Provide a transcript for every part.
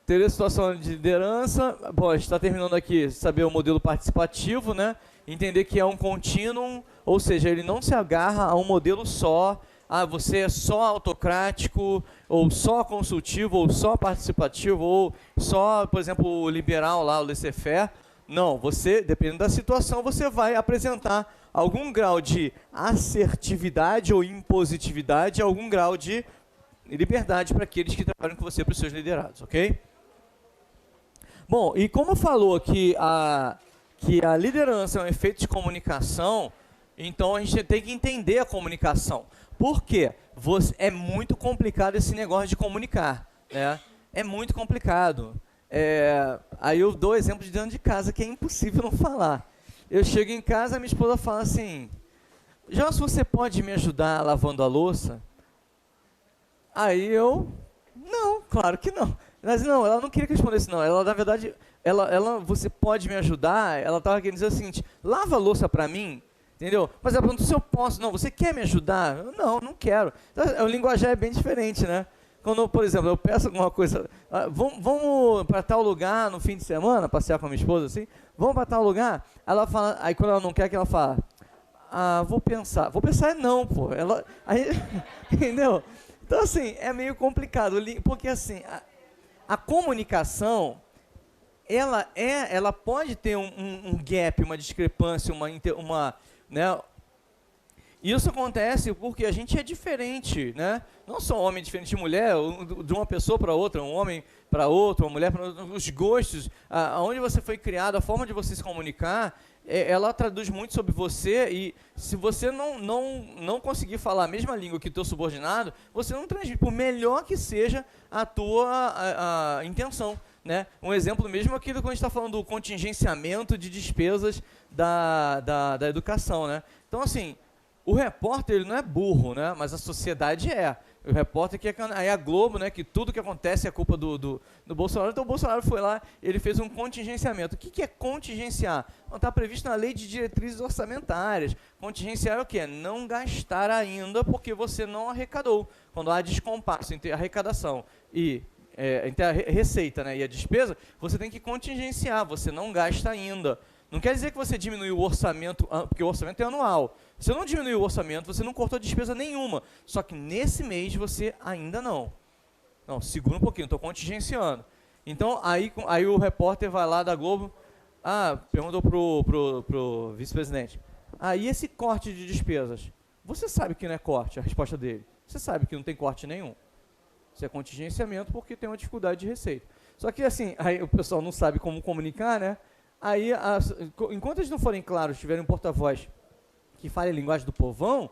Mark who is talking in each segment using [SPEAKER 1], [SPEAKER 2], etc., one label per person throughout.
[SPEAKER 1] Teria situação de liderança. Bom, a gente está terminando aqui, saber o modelo participativo, né? Entender que é um contínuo, ou seja, ele não se agarra a um modelo só. Ah, você é só autocrático, ou só consultivo, ou só participativo, ou só, por exemplo, o liberal lá, o laissez-faire. Não, você, dependendo da situação, você vai apresentar algum grau de assertividade ou impositividade, algum grau de liberdade para aqueles que trabalham com você, para os seus liderados, ok? Bom, e como falou que a liderança é um efeito de comunicação, então a gente tem que entender a comunicação. Por quê? É muito complicado esse negócio de comunicar, né? É muito complicado. Aí eu dou exemplo de dentro de casa, que é impossível não falar. Eu chego em casa, minha esposa fala assim, Joss, você pode me ajudar lavando a louça? Aí eu, não, claro que não. Mas não, ela não queria que eu respondesse não. Ela, na verdade, você pode me ajudar? Ela estava querendo dizer o seguinte, lava a louça para mim, entendeu? Mas ela perguntou se eu posso. Não, você quer me ajudar? Eu, não quero. Então, o linguajar é bem diferente, né? Quando, por exemplo, eu peço alguma coisa, vamos para tal lugar no fim de semana, passear com a minha esposa, assim, vamos para tal lugar? Ela fala, aí quando ela não quer, que ela fala, vou pensar. Vou pensar é não, pô. Aí, entendeu? Então, assim, é meio complicado, porque assim, a comunicação, ela pode ter um gap, uma discrepância, né? Isso acontece porque a gente é diferente, né? Não só homem diferente de mulher, de uma pessoa para outra, um homem para outro, uma mulher para outra, os gostos, aonde você foi criado, a forma de você se comunicar, ela traduz muito sobre você, e se você não conseguir falar a mesma língua que o teu subordinado, você não transmite, por melhor que seja a tua intenção, né? Um exemplo mesmo é aquilo que a gente está falando do contingenciamento de despesas da educação, né? Então, assim, o repórter ele não é burro, né? Mas a sociedade é. O repórter que aí a Globo, né? Que tudo que acontece é culpa do Bolsonaro. Então o Bolsonaro foi lá, ele fez um contingenciamento. O que é contingenciar? Está previsto na lei de diretrizes orçamentárias. Contingenciar é o quê? Não gastar ainda porque você não arrecadou. Quando há descompasso entre a arrecadação e entre a receita, né, e a despesa, você tem que contingenciar, você não gasta ainda. Não quer dizer que você diminuiu o orçamento, porque o orçamento é anual. Você não diminuiu o orçamento, você não cortou despesa nenhuma. Só que nesse mês você ainda não. Não, segura um pouquinho, estou contingenciando. Então, aí o repórter vai lá da Globo, perguntou pro vice-presidente, e esse corte de despesas? Você sabe que não é corte, a resposta dele. Você sabe que não tem corte nenhum. Isso é contingenciamento porque tem uma dificuldade de receita. Só que assim, aí o pessoal não sabe como comunicar, né? Aí, enquanto eles não forem claros, tiverem um porta-voz que fale a linguagem do povão,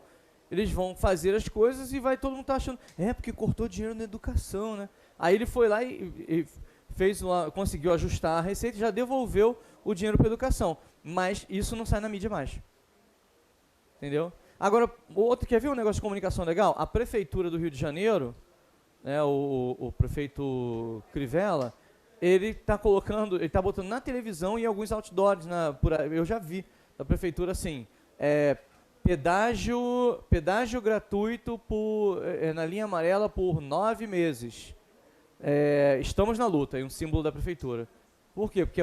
[SPEAKER 1] eles vão fazer as coisas e vai todo mundo estar achando, porque cortou dinheiro na educação, né? Aí ele foi lá e conseguiu ajustar a receita e já devolveu o dinheiro para a educação. Mas isso não sai na mídia mais. Entendeu? Agora, quer ver um negócio de comunicação legal? A Prefeitura do Rio de Janeiro, né, o prefeito Crivella, ele está botando na televisão e alguns outdoors, eu já vi, da prefeitura assim, pedágio gratuito na linha amarela por 9 meses. Estamos na luta, é um símbolo da prefeitura. Por quê? Porque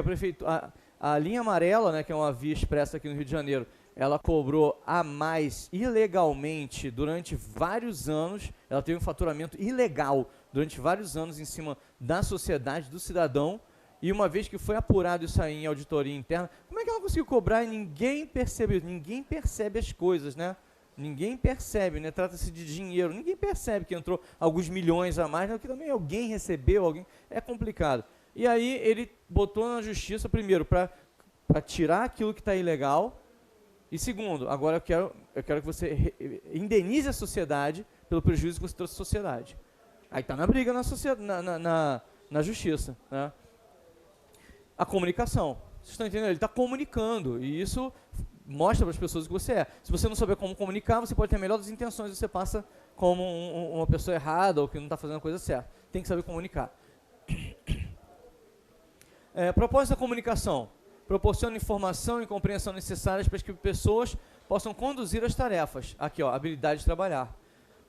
[SPEAKER 1] a linha amarela, né, que é uma via expressa aqui no Rio de Janeiro, ela cobrou a mais ilegalmente durante vários anos, ela teve um faturamento ilegal durante vários anos em cima da sociedade, do cidadão, e uma vez que foi apurado isso aí em auditoria interna, como é que ela conseguiu cobrar e ninguém percebe? Ninguém percebe as coisas, né? Ninguém percebe, né? Trata-se de dinheiro, ninguém percebe que entrou alguns milhões a mais, né? Que também alguém recebeu, é complicado. E aí ele botou na justiça, primeiro, para tirar aquilo que está ilegal, e segundo, agora eu quero que você indenize a sociedade pelo prejuízo que você trouxe à sociedade. Aí está na briga na justiça, né? A comunicação. Vocês estão entendendo? Ele está comunicando, e isso mostra para as pessoas o que você é. Se você não souber como comunicar, você pode ter a melhor das intenções, você passa como uma pessoa errada ou que não está fazendo a coisa certa. Tem que saber comunicar. Propósito da comunicação. Proporciona informação e compreensão necessárias para que pessoas possam conduzir as tarefas. Aqui, habilidade de trabalhar.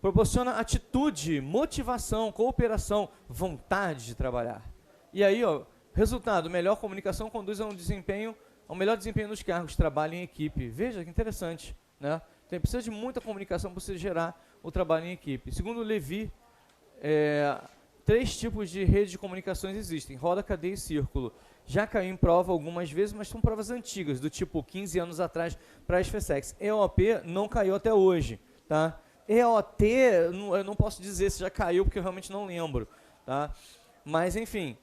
[SPEAKER 1] Proporciona atitude, motivação, cooperação, vontade de trabalhar. E aí, ó, resultado, melhor comunicação conduz ao melhor desempenho nos cargos, trabalho em equipe. Veja que interessante, né? Então, precisa de muita comunicação para você gerar o trabalho em equipe. Segundo o Levy, 3 tipos de rede de comunicações existem: roda, cadeia e círculo. Já caiu em prova algumas vezes, mas são provas antigas, do tipo 15 anos atrás para as FSEX. EOP não caiu até hoje, tá? EOT, eu não posso dizer se já caiu, porque eu realmente não lembro, tá? Mas, enfim,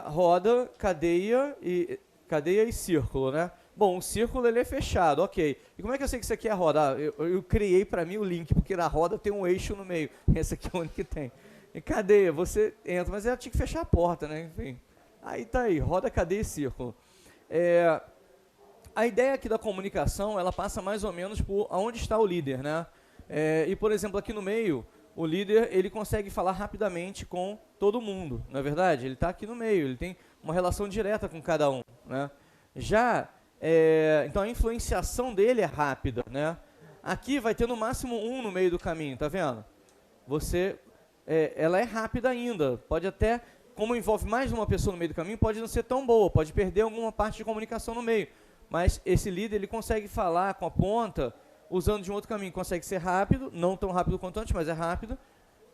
[SPEAKER 1] roda, cadeia e círculo, né? Bom, o círculo ele é fechado, ok. E como é que eu sei que isso aqui é roda? Eu criei para mim o link, porque na roda tem um eixo no meio. Esse aqui é o único que tem. E cadeia, você entra, mas ela tinha que fechar a porta, né? Enfim. Aí tá aí, roda, cadeia e círculo. A ideia aqui da comunicação, ela passa mais ou menos por onde está o líder, né? E, por exemplo, aqui no meio, o líder ele consegue falar rapidamente com todo mundo, não é verdade? Ele está aqui no meio, ele tem uma relação direta com cada um, né? Então a influenciação dele é rápida, né? Aqui vai ter no máximo um no meio do caminho, tá vendo? Ela é rápida ainda, pode até, como envolve mais de uma pessoa no meio do caminho, pode não ser tão boa, pode perder alguma parte de comunicação no meio, mas esse líder ele consegue falar com a ponta usando de um outro caminho, consegue ser rápido, não tão rápido quanto antes, mas é rápido,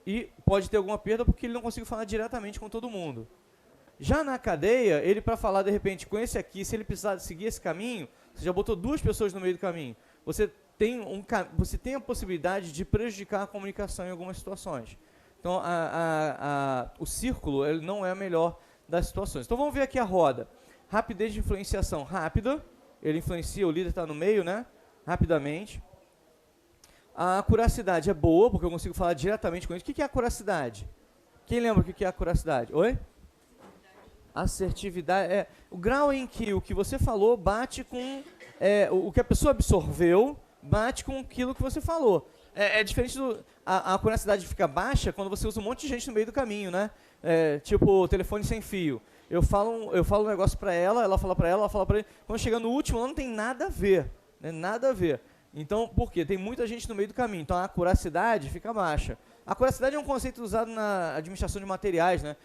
[SPEAKER 1] e pode ter alguma perda porque ele não consegue falar diretamente com todo mundo. Já na cadeia, ele para falar de repente com esse aqui, se ele precisar seguir esse caminho, você já botou 2 pessoas no meio do caminho, você tem a possibilidade de prejudicar a comunicação em algumas situações. Então, o círculo ele não é a melhor das situações. Então, vamos ver aqui a roda. Rapidez de influenciação rápida, ele influencia, o líder está no meio, né? Rapidamente. A acuracidade é boa, porque eu consigo falar diretamente com ele. O que é acuracidade? Quem lembra o que é acuracidade? Oi? Assertividade. O grau em que o que você falou bate com... o que a pessoa absorveu bate com aquilo que você falou. É diferente a acuracidade fica baixa quando você usa um monte de gente no meio do caminho, né? Tipo telefone sem fio. Eu falo um negócio para ela fala para ela fala para ele. Quando chega no último, ela não tem nada a ver. Né? Nada a ver. Então, por quê? Tem muita gente no meio do caminho. Então, a acuracidade fica baixa. A acuracidade é um conceito usado na administração de materiais, né?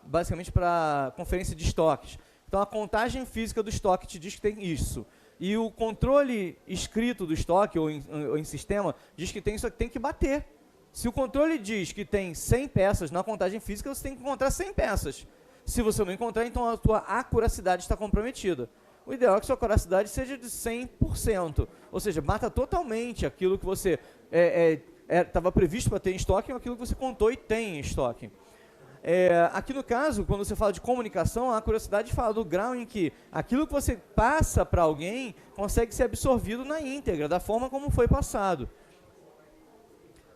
[SPEAKER 1] Basicamente para conferência de estoques. Então, a contagem física do estoque te diz que tem isso. E o controle escrito do estoque, ou em sistema, diz que tem isso aqui, tem que bater. Se o controle diz que tem 100 peças na contagem física, você tem que encontrar 100 peças. Se você não encontrar, então a tua acuracidade está comprometida. O ideal é que sua acuracidade seja de 100%. Ou seja, bata totalmente aquilo que você estava previsto para ter em estoque ou aquilo que você contou e tem em estoque. Aqui no caso, quando você fala de comunicação, a curiosidade fala do grau em que aquilo que você passa para alguém consegue ser absorvido na íntegra, da forma como foi passado.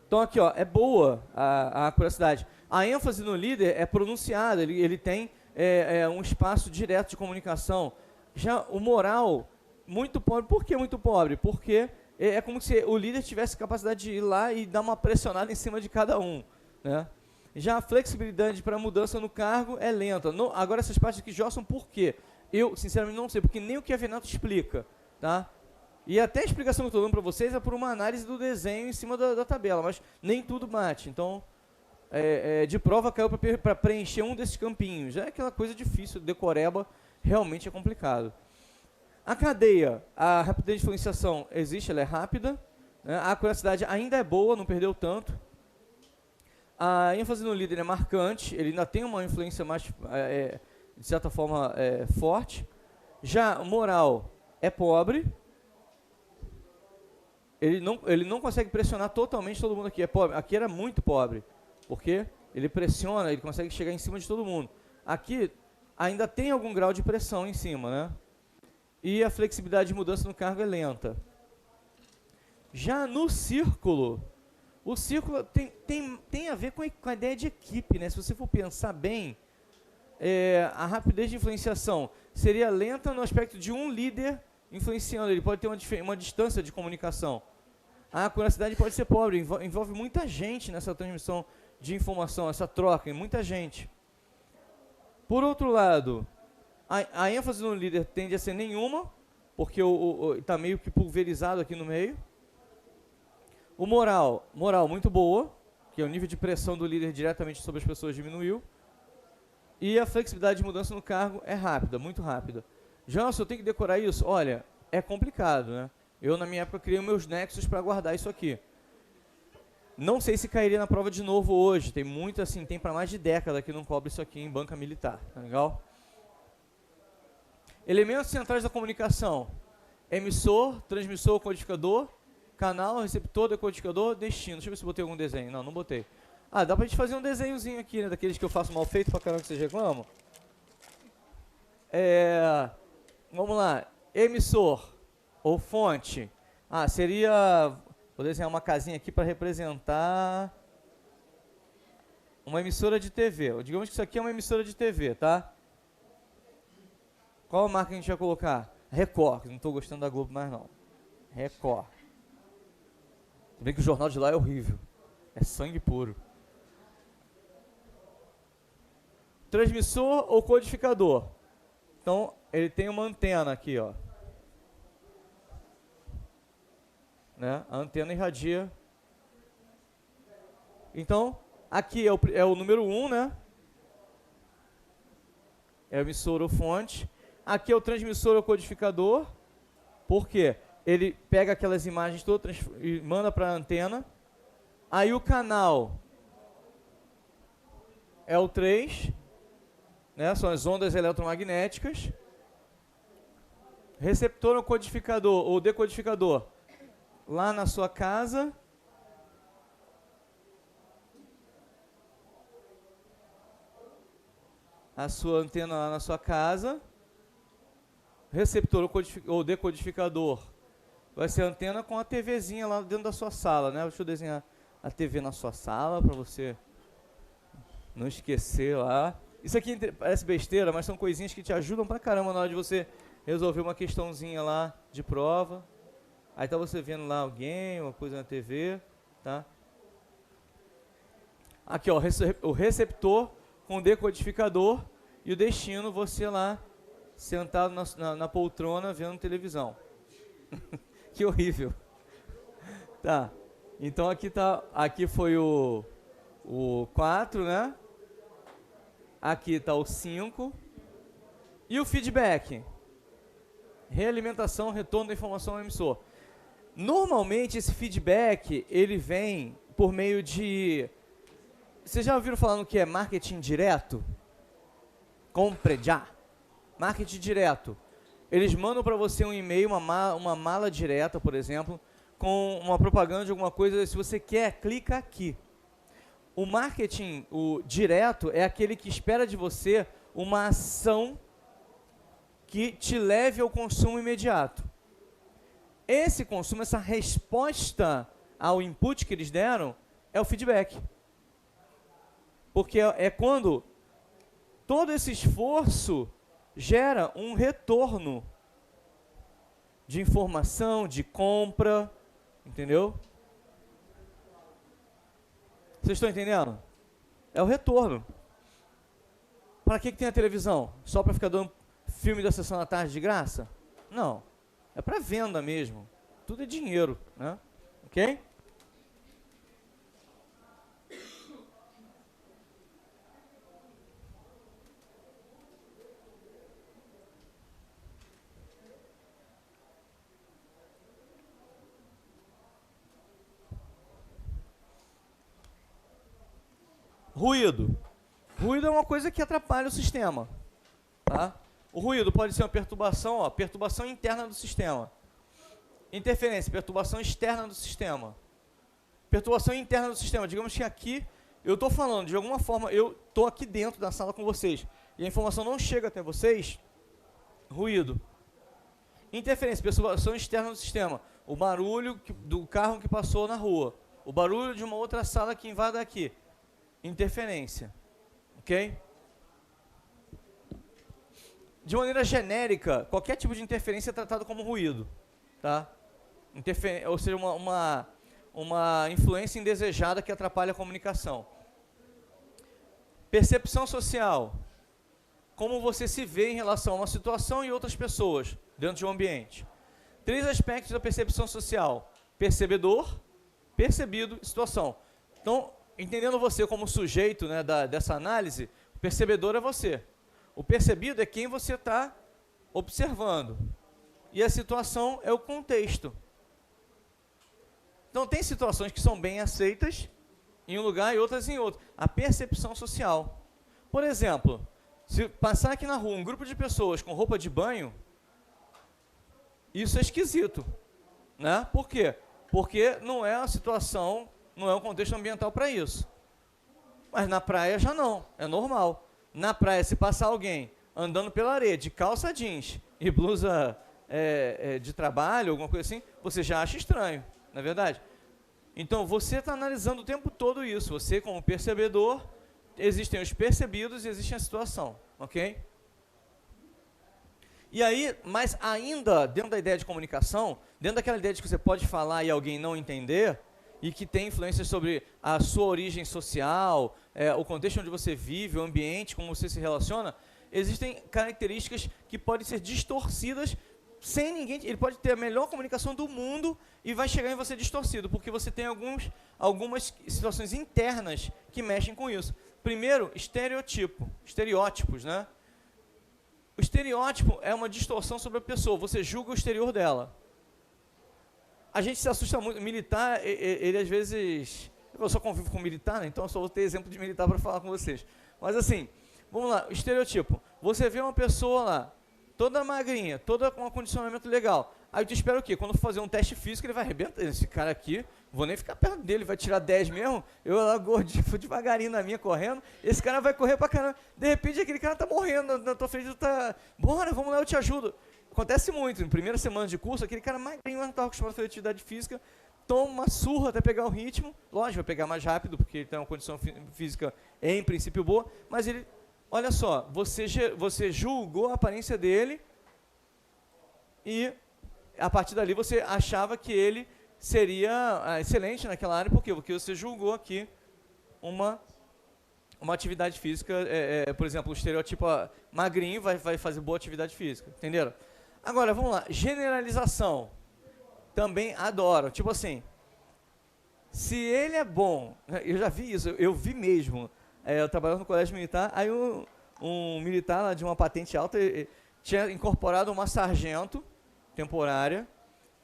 [SPEAKER 1] Então aqui, ó, é boa a curiosidade. A ênfase no líder é pronunciada, ele tem um espaço direto de comunicação. Já o moral, muito pobre. Por que muito pobre? Porque é como se o líder tivesse capacidade de ir lá e dar uma pressionada em cima de cada um, né? Já a flexibilidade para mudança no cargo é lenta. Agora, essas partes aqui joçam por quê? Eu, sinceramente, não sei, porque nem o que a Venato explica, tá? E até a explicação que eu estou dando para vocês é por uma análise do desenho em cima da tabela, mas nem tudo bate. Então, de prova caiu para preencher um desses campinhos. Já é aquela coisa difícil, decoreba, realmente é complicado. A cadeia, a rapidez de influenciação existe, ela é rápida, né? A acuracidade ainda é boa, não perdeu tanto. A ênfase no líder é marcante, ele ainda tem uma influência mais, de certa forma, forte. Já o moral é pobre, ele não consegue pressionar totalmente todo mundo aqui, é pobre. Aqui era muito pobre, porque ele pressiona, ele consegue chegar em cima de todo mundo. Aqui ainda tem algum grau de pressão em cima, né? E a flexibilidade de mudança no cargo é lenta. Já no círculo, o círculo tem a ver com a ideia de equipe, né? Se você for pensar bem, a rapidez de influenciação seria lenta no aspecto de um líder influenciando, ele pode ter uma distância de comunicação. A acuracidade pode ser pobre, envolve muita gente nessa transmissão de informação, essa troca, muita gente. Por outro lado, a ênfase no líder tende a ser nenhuma, porque está meio que pulverizado aqui no meio. O moral muito boa, que é o nível de pressão do líder diretamente sobre as pessoas diminuiu. E a flexibilidade de mudança no cargo é rápida, muito rápida. Janson, eu tenho que decorar isso? Olha, é complicado, né? Eu, na minha época, criei meus nexos para guardar isso aqui. Não sei se cairia na prova de novo hoje. Tem muito, assim, tem para mais de década que não cobre isso aqui em banca militar. Tá legal? Elementos centrais da comunicação. Emissor, transmissor, codificador, canal, receptor, decodificador, destino. Deixa eu ver se eu botei algum desenho. Não, não botei. Ah, dá pra gente fazer um desenhozinho aqui, né? Daqueles que eu faço mal feito pra caramba que vocês reclamam. Vamos lá. Emissor ou fonte. Ah, seria... Vou desenhar uma casinha aqui para representar uma emissora de TV. Digamos que isso aqui é uma emissora de TV, tá? Qual a marca que a gente vai colocar? Record. Não estou gostando da Globo mais, não. Record. Se bem que o jornal de lá é horrível. É sangue puro. Transmissor ou codificador? Então, ele tem uma antena aqui, ó. Né? A antena irradia. Então, aqui é o número 1, né? É o emissor ou fonte. Aqui é o transmissor ou codificador. Por quê? Ele pega aquelas imagens todas e manda para a antena. Aí o canal é o 3, né? São as ondas eletromagnéticas. Receptor ou codificador ou decodificador. Lá na sua casa. A sua antena lá na sua casa. Receptor ou decodificador vai ser a antena com a TVzinha lá dentro da sua sala, né? Deixa eu desenhar a TV na sua sala para você não esquecer lá. Isso aqui parece besteira, mas são coisinhas que te ajudam pra caramba na hora de você resolver uma questãozinha lá de prova. Aí tá você vendo lá alguém, uma coisa na TV, tá? Aqui, ó, o receptor com o decodificador e o destino, você lá sentado na poltrona vendo televisão. Que horrível. Tá. Então aqui foi o 4, né? Aqui tá o 5. E o feedback? Realimentação, retorno da informação ao emissor. Normalmente esse feedback, ele vem por meio de... Vocês já ouviram falar no que é marketing direto? Compre já. Marketing direto. Eles mandam para você um e-mail, uma mala direta, por exemplo, com uma propaganda de alguma coisa. Se você quer, clica aqui. O marketing direto é aquele que espera de você uma ação que te leve ao consumo imediato. Esse consumo, essa resposta ao input que eles deram, é o feedback. Porque é quando todo esse esforço gera um retorno de informação, de compra, entendeu? Vocês estão entendendo? É o retorno. Para que tem a televisão? Só para ficar dando filme da sessão da tarde de graça? Não. É para venda mesmo. Tudo é dinheiro, né? Ok? Ruído. Ruído é uma coisa que atrapalha o sistema. Tá? O ruído pode ser uma perturbação, ó, perturbação interna do sistema. Interferência, perturbação externa do sistema. Perturbação interna do sistema. Digamos que aqui, eu estou falando, de alguma forma, eu estou aqui dentro da sala com vocês, e a informação não chega até vocês, ruído. Interferência, perturbação externa do sistema. O barulho do carro que passou na rua. O barulho de uma outra sala que invada aqui. Interferência. Ok? De maneira genérica, qualquer tipo de interferência é tratado como ruído. Tá? Ou seja, uma influência indesejada que atrapalha a comunicação. Percepção social. Como você se vê em relação a uma situação e outras pessoas dentro de um ambiente. 3 aspectos da percepção social. Percebedor, percebido e situação. Então, entendendo você como sujeito, né, dessa análise, Percebedor é você. O percebido é quem você está observando. E a situação é o contexto. Então, tem situações que são bem aceitas em um lugar e outras em outro. A percepção social. Por exemplo, se passar aqui na rua um grupo de pessoas com roupa de banho, isso é esquisito, né? Por quê? Porque não é a situação, não é o contexto ambiental para isso. Mas na praia já não, é normal. Na praia, se passar alguém andando pela areia de calça jeans e blusa de trabalho, alguma coisa assim, você já acha estranho, não é verdade? Então, você está analisando o tempo todo isso. Você, como percebedor, existem os percebidos e existe a situação, ok? E aí, mas ainda, dentro da ideia de comunicação, dentro daquela ideia de que você pode falar e alguém não entender, e que tem influência sobre a sua origem social, o contexto onde você vive, o ambiente, como você se relaciona, existem características que podem ser distorcidas sem ninguém. Ele pode ter a melhor comunicação do mundo e vai chegar em você distorcido, porque você tem algumas situações internas que mexem com isso. Primeiro, estereótipos, né? O estereótipo é uma distorção sobre a pessoa, você julga o exterior dela. A gente se assusta muito. Militar, ele às vezes... Eu só convivo com militar, né? Então eu só vou ter exemplo de militar para falar com vocês. Mas assim, vamos lá, estereotipo. Você vê uma pessoa lá, toda magrinha, toda com um acondicionamento legal. Aí tu espera o quê? Quando for fazer um teste físico, ele vai arrebentar. Esse cara aqui, vou nem ficar perto dele, vai tirar 10 mesmo. Eu lá gordinho, fui devagarinho na minha, correndo. Esse cara vai correr pra caramba. De repente, aquele cara tá morrendo na tua frente, tu tá... Bora, vamos lá, eu te ajudo. Acontece muito. Em primeira semana de curso, aquele cara magrinho, não estava acostumado a fazer atividade física, toma uma surra até pegar o ritmo. Lógico, vai pegar mais rápido, porque ele tem uma condição física, em princípio, boa. Mas ele... Olha só, você julgou a aparência dele e... A partir dali você achava que ele seria excelente naquela área, por quê? Porque você julgou aqui uma atividade física, por exemplo, o estereotipo magrinho vai fazer boa atividade física, entenderam? Agora, vamos lá, generalização, também adoro, tipo assim, se ele é bom, eu já vi isso, eu vi mesmo, eu trabalhava no colégio militar, aí um militar lá de uma patente alta tinha incorporado uma sargento, temporária,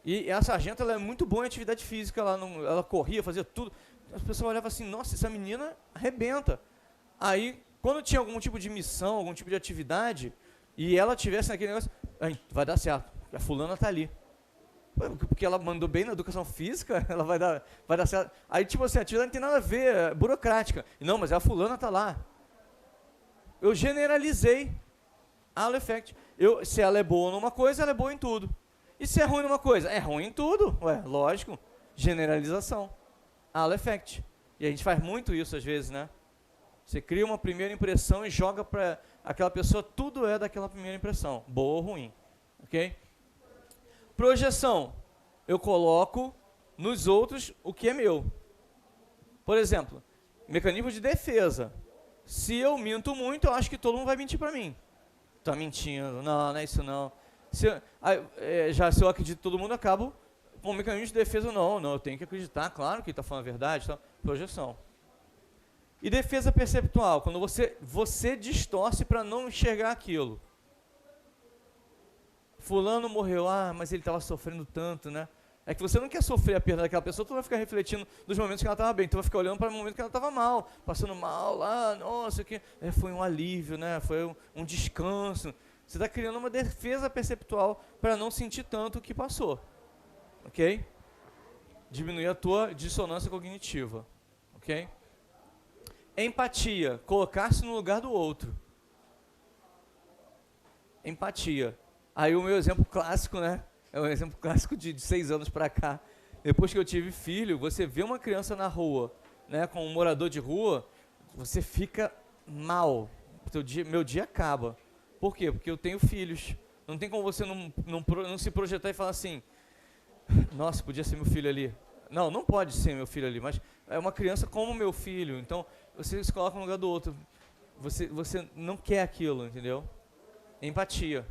[SPEAKER 1] e a sargento ela é muito boa em atividade física, ela corria, fazia tudo, as pessoas olhavam assim, nossa, essa menina arrebenta. Aí, quando tinha algum tipo de missão, algum tipo de atividade, e ela tivesse naquele negócio, vai dar certo, a fulana está ali. Porque ela mandou bem na educação física, ela vai dar certo. Aí, tipo assim, a atividade não tem nada a ver, é burocrática. Não, mas a fulana está lá. Eu generalizei. Halo effect. Se ela é boa numa coisa, ela é boa em tudo. E se é ruim numa coisa? É ruim em tudo. Ué, lógico. Generalização. Halo effect. E a gente faz muito isso às vezes, né? Você cria uma primeira impressão e joga para aquela pessoa, tudo é daquela primeira impressão. Boa ou ruim. Ok? Projeção. Eu coloco nos outros o que é meu. Por exemplo, mecanismo de defesa. Se eu minto muito, eu acho que todo mundo vai mentir para mim. Tá mentindo, não é isso não. Se eu acredito que todo mundo, acabo com o mecanismo de defesa, não, eu tenho que acreditar, claro que ele está falando a verdade, então, projeção. E defesa perceptual, quando você distorce para não enxergar aquilo. Fulano morreu, mas ele estava sofrendo tanto, né? É que você não quer sofrer a perda daquela pessoa, tu vai ficar refletindo dos momentos que ela estava bem, tu vai ficar olhando para o momento que ela estava mal, passando mal lá, nossa, foi um alívio, né? Foi um descanso. Você está criando uma defesa perceptual para não sentir tanto o que passou, ok? Diminuir a tua dissonância cognitiva, ok? Empatia, colocar-se no lugar do outro. Empatia. Aí o meu exemplo clássico, né? É um exemplo clássico de 6 anos para cá. Depois que eu tive filho, você vê uma criança na rua, né, com um morador de rua, você fica mal. Meu dia acaba. Por quê? Porque eu tenho filhos. Não tem como você não se projetar e falar assim, nossa, podia ser meu filho ali. Não pode ser meu filho ali, mas é uma criança como meu filho. Então, você se coloca no lugar do outro. Você não quer aquilo, entendeu? Empatia.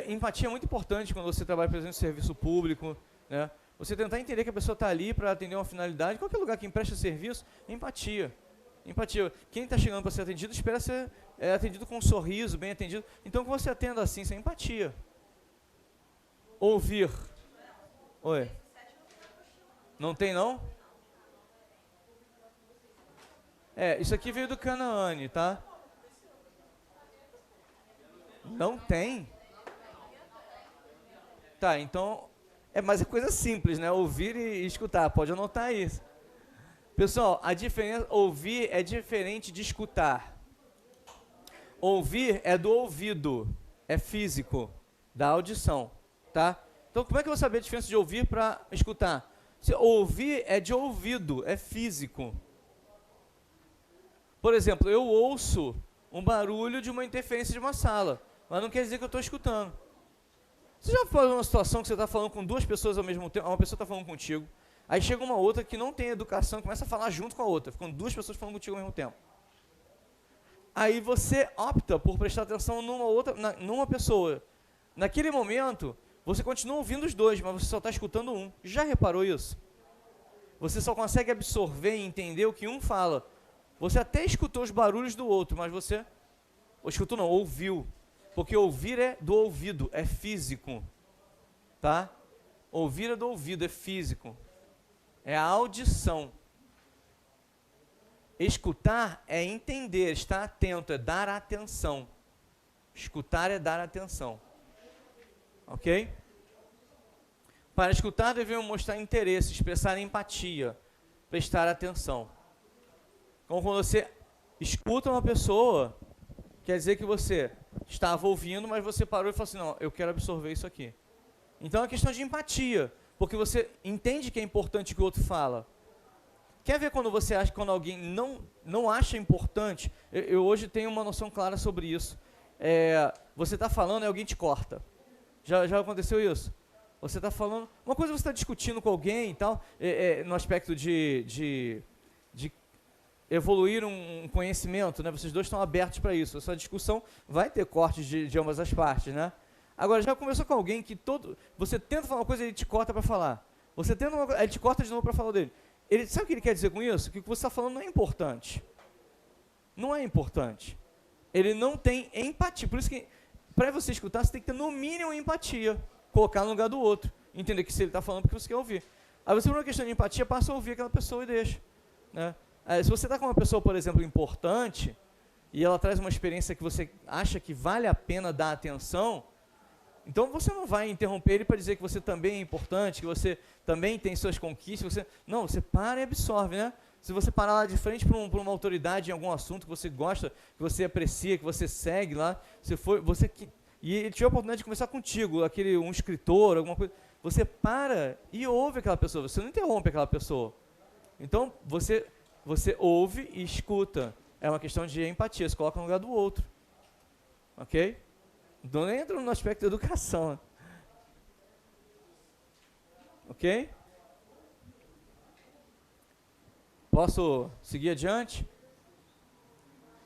[SPEAKER 1] Empatia é muito importante quando você trabalha, por exemplo, em serviço público, né? Você tentar entender que a pessoa está ali para atender uma finalidade, qualquer lugar que empresta serviço, empatia. Empatia. Quem está chegando para ser atendido espera ser atendido com um sorriso, bem atendido. Então que você atenda assim, sem empatia. Ouvir. Oi. Não tem, não? Isso aqui veio do Canaane, tá? Não tem? Tá, então... mas é coisa simples, né? Ouvir e escutar. Pode anotar isso. Pessoal, a diferença... Ouvir é diferente de escutar. Ouvir é do ouvido. É físico. Da audição. Tá? Então, como é que eu vou saber a diferença de ouvir para escutar? Se ouvir é de ouvido. É físico. Por exemplo, eu ouço um barulho de uma interferência de uma sala, mas não quer dizer que eu estou escutando. Você já falou uma situação que você está falando com duas pessoas ao mesmo tempo, uma pessoa está falando contigo, aí chega uma outra que não tem educação e começa a falar junto com a outra, ficam duas pessoas falando contigo ao mesmo tempo. Aí você opta por prestar atenção numa pessoa. Naquele momento, você continua ouvindo os dois, mas você só está escutando um. Já reparou isso? Você só consegue absorver e entender o que um fala. Você até escutou os barulhos do outro, mas você... escutou não, ouviu. Porque ouvir é do ouvido, é físico. Tá? Ouvir é do ouvido, é físico. É a audição. Escutar é entender, estar atento, é dar atenção. Escutar é dar atenção. Ok? Para escutar, devemos mostrar interesse, expressar empatia, prestar atenção. Então, quando você escuta uma pessoa, quer dizer que você estava ouvindo, mas você parou e falou assim, não, eu quero absorver isso aqui. Então, é uma questão de empatia, porque você entende que é importante o que o outro fala. Quer ver quando você acha, quando alguém não acha importante? Eu hoje tenho uma noção clara sobre isso. Você está falando e alguém te corta. Já aconteceu isso? Você está falando... Uma coisa você está discutindo com alguém e tal, no aspecto de evoluir um conhecimento, né? Vocês dois estão abertos para isso. Essa discussão vai ter cortes de ambas as partes, né? Agora, já conversou com alguém que você tenta falar uma coisa e ele te corta para falar. Você tenta uma coisa, ele te corta de novo para falar o dele. Sabe o que ele quer dizer com isso? Que o que você está falando não é importante. Não é importante. Ele não tem empatia. Por isso que, para você escutar, você tem que ter no mínimo empatia. Colocar no lugar do outro. Entender que se ele está falando porque você quer ouvir. Aí você, por uma questão de empatia, passa a ouvir aquela pessoa e deixa. Né? Se você está com uma pessoa, por exemplo, importante, e ela traz uma experiência que você acha que vale a pena dar atenção, então você não vai interromper ele para dizer que você também é importante, que você também tem suas conquistas. Não, você para e absorve, né? Se você parar lá de frente para uma autoridade em algum assunto que você gosta, que você aprecia, que você segue lá, e ele tiver a oportunidade de conversar contigo, um escritor, alguma coisa, você para e ouve aquela pessoa, você não interrompe aquela pessoa. Então, você ouve e escuta. É uma questão de empatia, se coloca no lugar do outro. Ok? Não entra no aspecto da educação. Ok? Posso seguir adiante?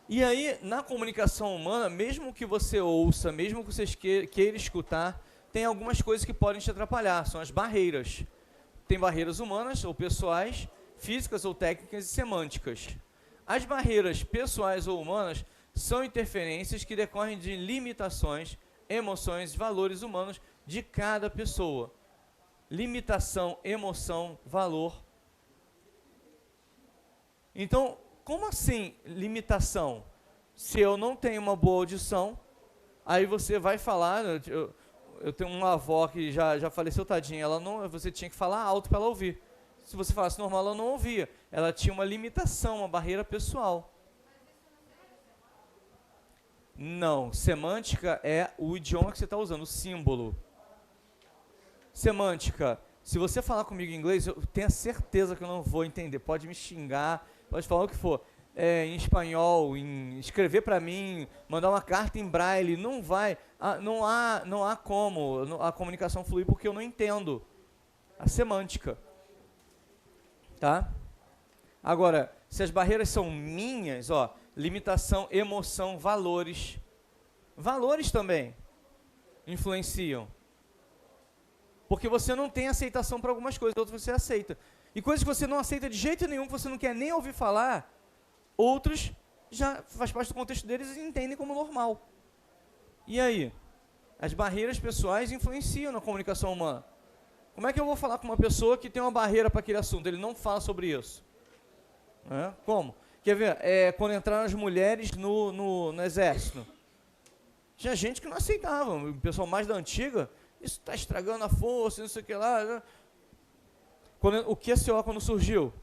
[SPEAKER 1] E aí, na comunicação humana, mesmo que você ouça, mesmo que você queira escutar, tem algumas coisas que podem te atrapalhar, são as barreiras. Tem barreiras humanas ou pessoais, físicas ou técnicas e semânticas. As barreiras pessoais ou humanas são interferências que decorrem de limitações, emoções e valores humanos de cada pessoa. Limitação, emoção, valor. Então, como assim limitação? Se eu não tenho uma boa audição, aí você vai falar... Eu tenho uma avó que já faleceu, tadinha, você tinha que falar alto para ela ouvir. Se você falasse normal, ela não ouvia. Ela tinha uma limitação, uma barreira pessoal. Não, semântica é o idioma que você está usando, o símbolo. Semântica, se você falar comigo em inglês, eu tenho certeza que eu não vou entender. Pode me xingar, pode falar o que for. Em espanhol, escrever para mim, mandar uma carta em braille, não vai. Não há como a comunicação fluir porque eu não entendo a semântica. Tá? Agora, se as barreiras são minhas, limitação, emoção, valores. Valores também influenciam. Porque você não tem aceitação para algumas coisas, outras você aceita. E coisas que você não aceita de jeito nenhum, que você não quer nem ouvir falar, Outros já faz parte do contexto deles e entendem como normal. E aí? As barreiras pessoais influenciam na comunicação humana. Como é que eu vou falar com uma pessoa que tem uma barreira para aquele assunto? Ele não fala sobre isso. Como? Quer ver? Quando entraram as mulheres no exército. Tinha gente que não aceitava. O pessoal mais da antiga, isso está estragando a força, não sei o que lá. Né? O QSO quando surgiu?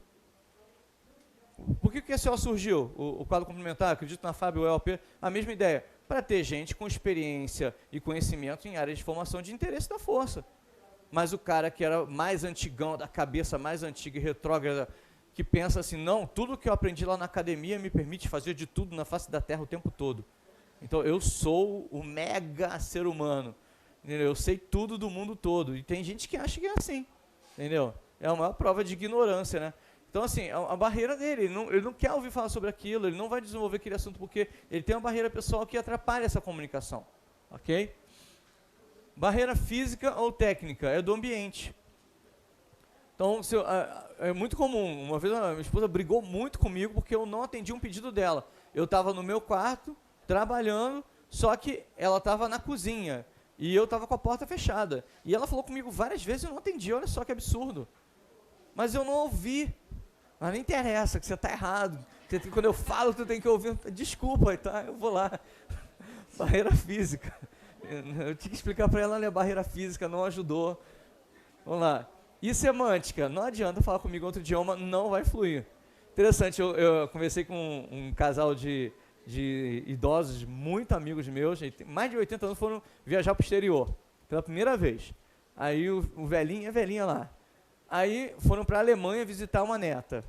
[SPEAKER 1] Por que o QSO surgiu? O quadro complementar, acredito na FAB, o ELP, a mesma ideia. Para ter gente com experiência e conhecimento em áreas de formação de interesse da força. Mas o cara que era mais antigão, da cabeça mais antiga e retrógrada, que pensa assim, não, tudo que eu aprendi lá na academia me permite fazer de tudo na face da terra o tempo todo. Então, eu sou o mega ser humano, entendeu? Eu sei tudo do mundo todo. E tem gente que acha que é assim, entendeu? É a maior prova de ignorância, né? Então, assim, a barreira dele, ele não quer ouvir falar sobre aquilo, ele não vai desenvolver aquele assunto porque ele tem uma barreira pessoal que atrapalha essa comunicação, ok? Barreira física ou técnica, é do ambiente. Então, é muito comum, uma vez a minha esposa brigou muito comigo porque eu não atendi um pedido dela. Eu estava no meu quarto, trabalhando, só que ela estava na cozinha e eu estava com a porta fechada. E ela falou comigo várias vezes e eu não atendi, olha só que absurdo. Mas eu não ouvi. Mas não interessa, que você está errado. Quando eu falo, tu tem que ouvir. Desculpa, tá? Eu vou lá. Barreira física. Eu tinha que explicar para ela, olha, barreira física não ajudou. Vamos lá. E semântica? Não adianta falar comigo outro idioma, não vai fluir. Interessante, eu conversei com um casal de idosos, muito amigos meus, mais de 80 anos, foram viajar para o exterior, pela primeira vez. Aí o velhinho, a velhinha lá. Aí foram para a Alemanha visitar uma neta.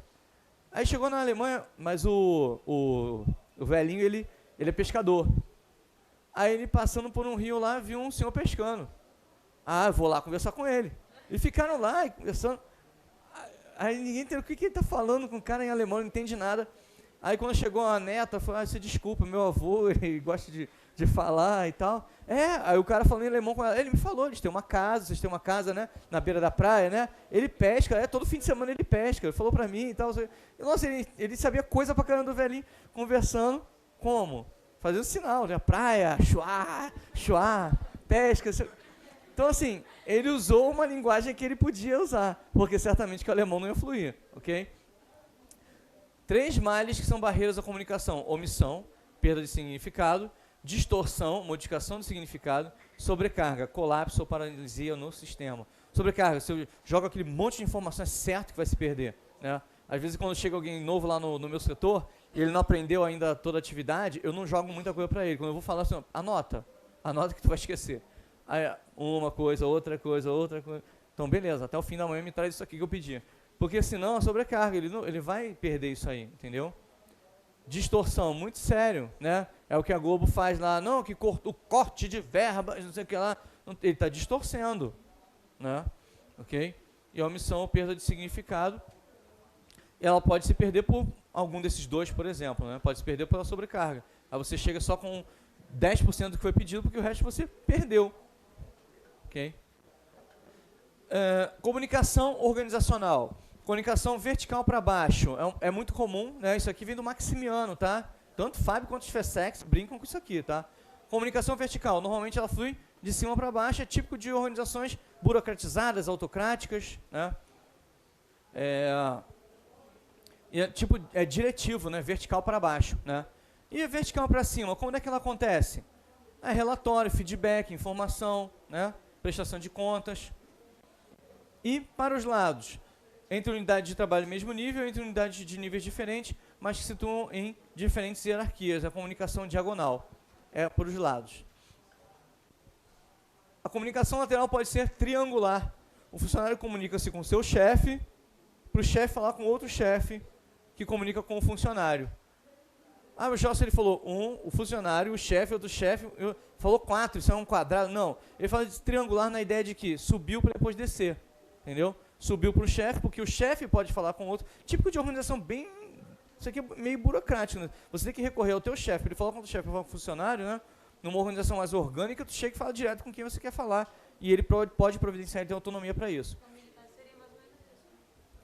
[SPEAKER 1] Aí chegou na Alemanha, mas o velhinho, ele é pescador. Aí ele passando por um rio lá, viu um senhor pescando. Ah, vou lá conversar com ele. E ficaram lá, conversando. Aí ninguém entendeu o que ele está falando com o cara em alemão, não entende nada. Aí quando chegou a neta, falou, você desculpa, meu avô, ele gosta de falar e tal. Aí o cara falando em alemão com ela, ele me falou, vocês têm uma casa, né, na beira da praia, né, ele pesca, todo fim de semana ele pesca, ele falou pra mim e tal. Nossa, ele sabia coisa pra caramba do velhinho, conversando, como? Fazendo sinal, né, praia, chuá, pesca. Então assim, ele usou uma linguagem que ele podia usar, porque certamente que o alemão não ia fluir, ok? 3 males que são barreiras à comunicação: omissão, perda de significado, distorção, modificação do significado, sobrecarga, colapso ou paralisia no sistema. Sobrecarga, se eu jogo aquele monte de informação, é certo que vai se perder, né? Às vezes, quando chega alguém novo lá no meu setor, e ele não aprendeu ainda toda a atividade, eu não jogo muita coisa para ele. Quando eu vou falar assim, anota que tu vai esquecer. Aí, uma coisa, outra coisa. Então, beleza, até o fim da manhã me traz isso aqui que eu pedi. Porque senão a sobrecarga, ele vai perder isso aí, entendeu? Distorção, muito sério, né? É o que a Globo faz lá, não, que o corte de verbas, não sei o que lá, ele está distorcendo, né? Ok? E a omissão ou perda de significado, ela pode se perder por algum desses dois, por exemplo, né? Pode se perder pela sobrecarga. Aí você chega só com 10% do que foi pedido, porque o resto você perdeu, ok? Comunicação organizacional. Comunicação vertical para baixo. É muito comum, né? Isso aqui vem do Maximiano, tá? Tanto Fábio quanto o Fessex brincam com isso aqui, tá? Comunicação vertical. Normalmente ela flui de cima para baixo. É típico de organizações burocratizadas, autocráticas, né? É diretivo, né? Vertical para baixo, né? E vertical para cima, como é que ela acontece? É relatório, feedback, informação, né? Prestação de contas. E para os lados, entre unidades de trabalho do mesmo nível, entre unidades de níveis diferentes, mas que se situam em diferentes hierarquias. A comunicação diagonal é por os lados. A comunicação lateral pode ser triangular. O funcionário comunica-se com o seu chefe, para o chefe falar com outro chefe, que comunica com o funcionário. O Jossa, ele falou o funcionário, o chefe, outro chefe, falou 4, isso é um quadrado. Não, ele fala de triangular na ideia de que subiu para depois descer. Entendeu? Subiu para o chefe, porque o chefe pode falar com o outro. Típico de organização bem... Isso aqui é meio burocrático, né? Você tem que recorrer ao teu chefe, ele fala com o chefe, fala com o funcionário, né? Numa organização mais orgânica, tu chega e fala direto com quem você quer falar. E ele pode providenciar e ter autonomia para isso.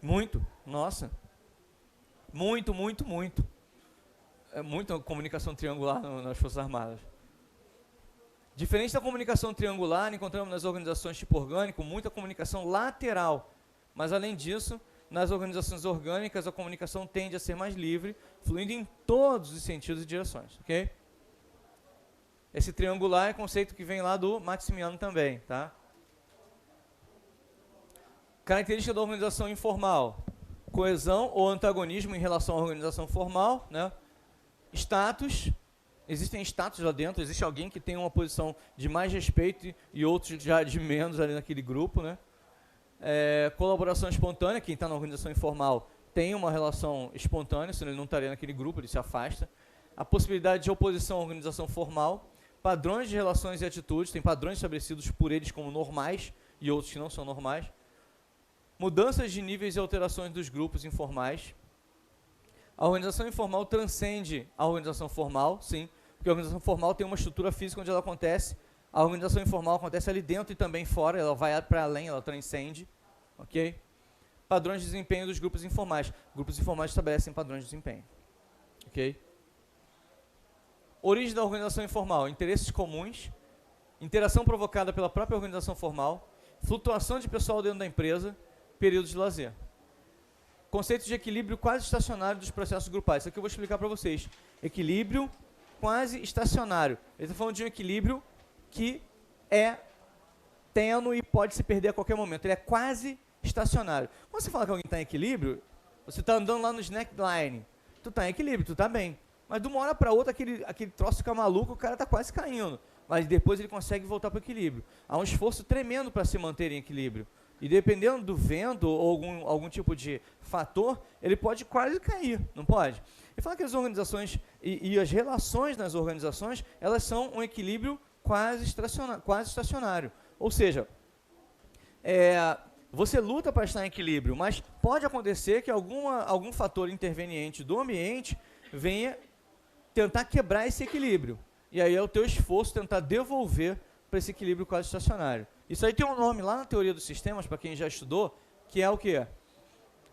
[SPEAKER 1] Muito. Nossa. Muito. muita comunicação triangular nas Forças Armadas. Diferente da comunicação triangular, encontramos nas organizações tipo orgânico muita comunicação lateral. Mas, além disso, nas organizações orgânicas, a comunicação tende a ser mais livre, fluindo em todos os sentidos e direções. Ok? Esse triangular é conceito que vem lá do Maximiano também. Tá? Característica da organização informal. Coesão ou antagonismo em relação à organização formal. Né? Status. Existem status lá dentro, existe alguém que tem uma posição de mais respeito e outros já de menos ali naquele grupo. Né? Colaboração espontânea, quem está na organização informal tem uma relação espontânea, senão ele não estaria naquele grupo, ele se afasta. A possibilidade de oposição à organização formal, padrões de relações e atitudes, tem padrões estabelecidos por eles como normais e outros que não são normais. Mudanças de níveis e alterações dos grupos informais. A organização informal transcende a organização formal, sim, porque a organização formal tem uma estrutura física onde ela acontece, a organização informal acontece ali dentro e também fora, ela vai para além, ela transcende, ok? Padrões de desempenho dos grupos informais. Grupos informais estabelecem padrões de desempenho, ok? Origem da organização informal, interesses comuns, interação provocada pela própria organização formal, flutuação de pessoal dentro da empresa, períodos de lazer. Conceito de equilíbrio quase estacionário dos processos grupais. Isso aqui eu vou explicar para vocês. Equilíbrio quase estacionário. Ele está falando de um equilíbrio que é tênue e pode se perder a qualquer momento. Ele é quase estacionário. Quando você fala que alguém está em equilíbrio, você está andando lá no slackline. Tu está em equilíbrio, tu está bem. Mas de uma hora para outra, aquele troço fica maluco, o cara está quase caindo. Mas depois ele consegue voltar para o equilíbrio. Há um esforço tremendo para se manter em equilíbrio. E dependendo do vento ou algum tipo de fator, ele pode quase cair, não pode? Ele fala que as organizações e as relações nas organizações, elas são um equilíbrio quase estacionário. Ou seja, você luta para estar em equilíbrio, mas pode acontecer que algum fator interveniente do ambiente venha tentar quebrar esse equilíbrio. E aí é o teu esforço tentar devolver para esse equilíbrio quase estacionário. Isso aí tem um nome lá na teoria dos sistemas, para quem já estudou, que é o quê?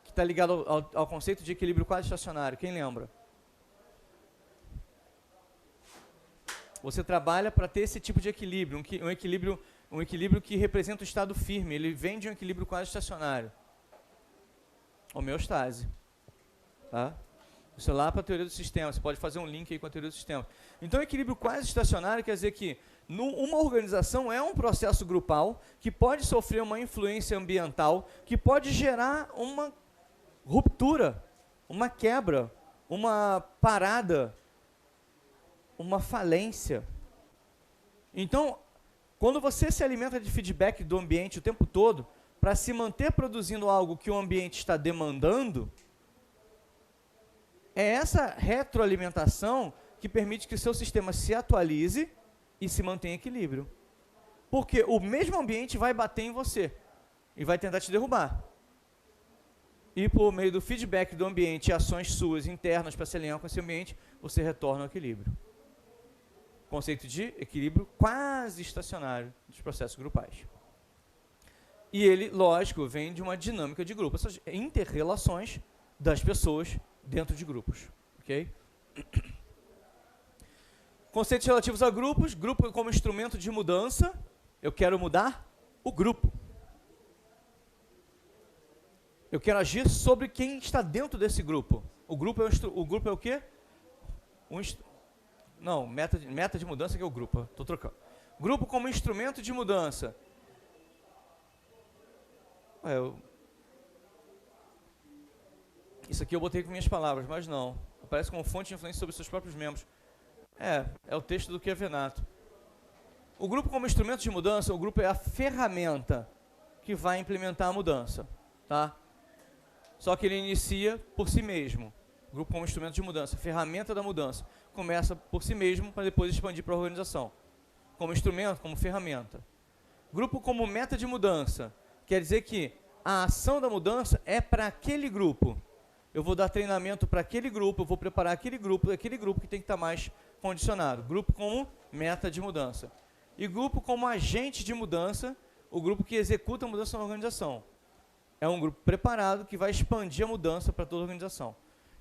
[SPEAKER 1] Que está ligado ao conceito de equilíbrio quase estacionário. Quem lembra? Você trabalha para ter esse tipo de equilíbrio, um equilíbrio que representa o estado firme. Ele vem de um equilíbrio quase estacionário. Homeostase. Tá? Isso é lá para a teoria do sistema. Você pode fazer um link aí com a teoria do sistema. Então, equilíbrio quase estacionário quer dizer que uma organização é um processo grupal que pode sofrer uma influência ambiental, que pode gerar uma ruptura, uma quebra, uma parada, uma falência. Então, quando você se alimenta de feedback do ambiente o tempo todo, para se manter produzindo algo que o ambiente está demandando, é essa retroalimentação que permite que o seu sistema se atualize e se mantenha em equilíbrio. Porque o mesmo ambiente vai bater em você e vai tentar te derrubar. E por meio do feedback do ambiente e ações suas internas para se alinhar com esse ambiente, você retorna ao equilíbrio. Conceito de equilíbrio quase estacionário dos processos grupais. E ele, lógico, vem de uma dinâmica de grupo, essas inter-relações das pessoas dentro de grupos. Ok? Conceitos relativos a grupos. Grupo como instrumento de mudança. Eu quero mudar o grupo. Eu quero agir sobre quem está dentro desse grupo. O grupo é o quê? Não, meta de mudança que é o grupo. Estou trocando. Grupo como instrumento de mudança. Isso aqui eu botei com minhas palavras, mas não. Aparece como fonte de influência sobre seus próprios membros. É o texto do Chiavenato. O grupo como instrumento de mudança, o grupo é a ferramenta que vai implementar a mudança. Tá? Só que ele inicia por si mesmo. O grupo como instrumento de mudança, ferramenta da mudança. Começa por si mesmo para depois expandir para a organização. Como instrumento, como ferramenta. Grupo como meta de mudança. Quer dizer que a ação da mudança é para aquele grupo. Eu vou dar treinamento para aquele grupo, eu vou preparar aquele grupo que tem que estar mais condicionado. Grupo como meta de mudança. E grupo como agente de mudança, o grupo que executa a mudança na organização. É um grupo preparado que vai expandir a mudança para toda a organização.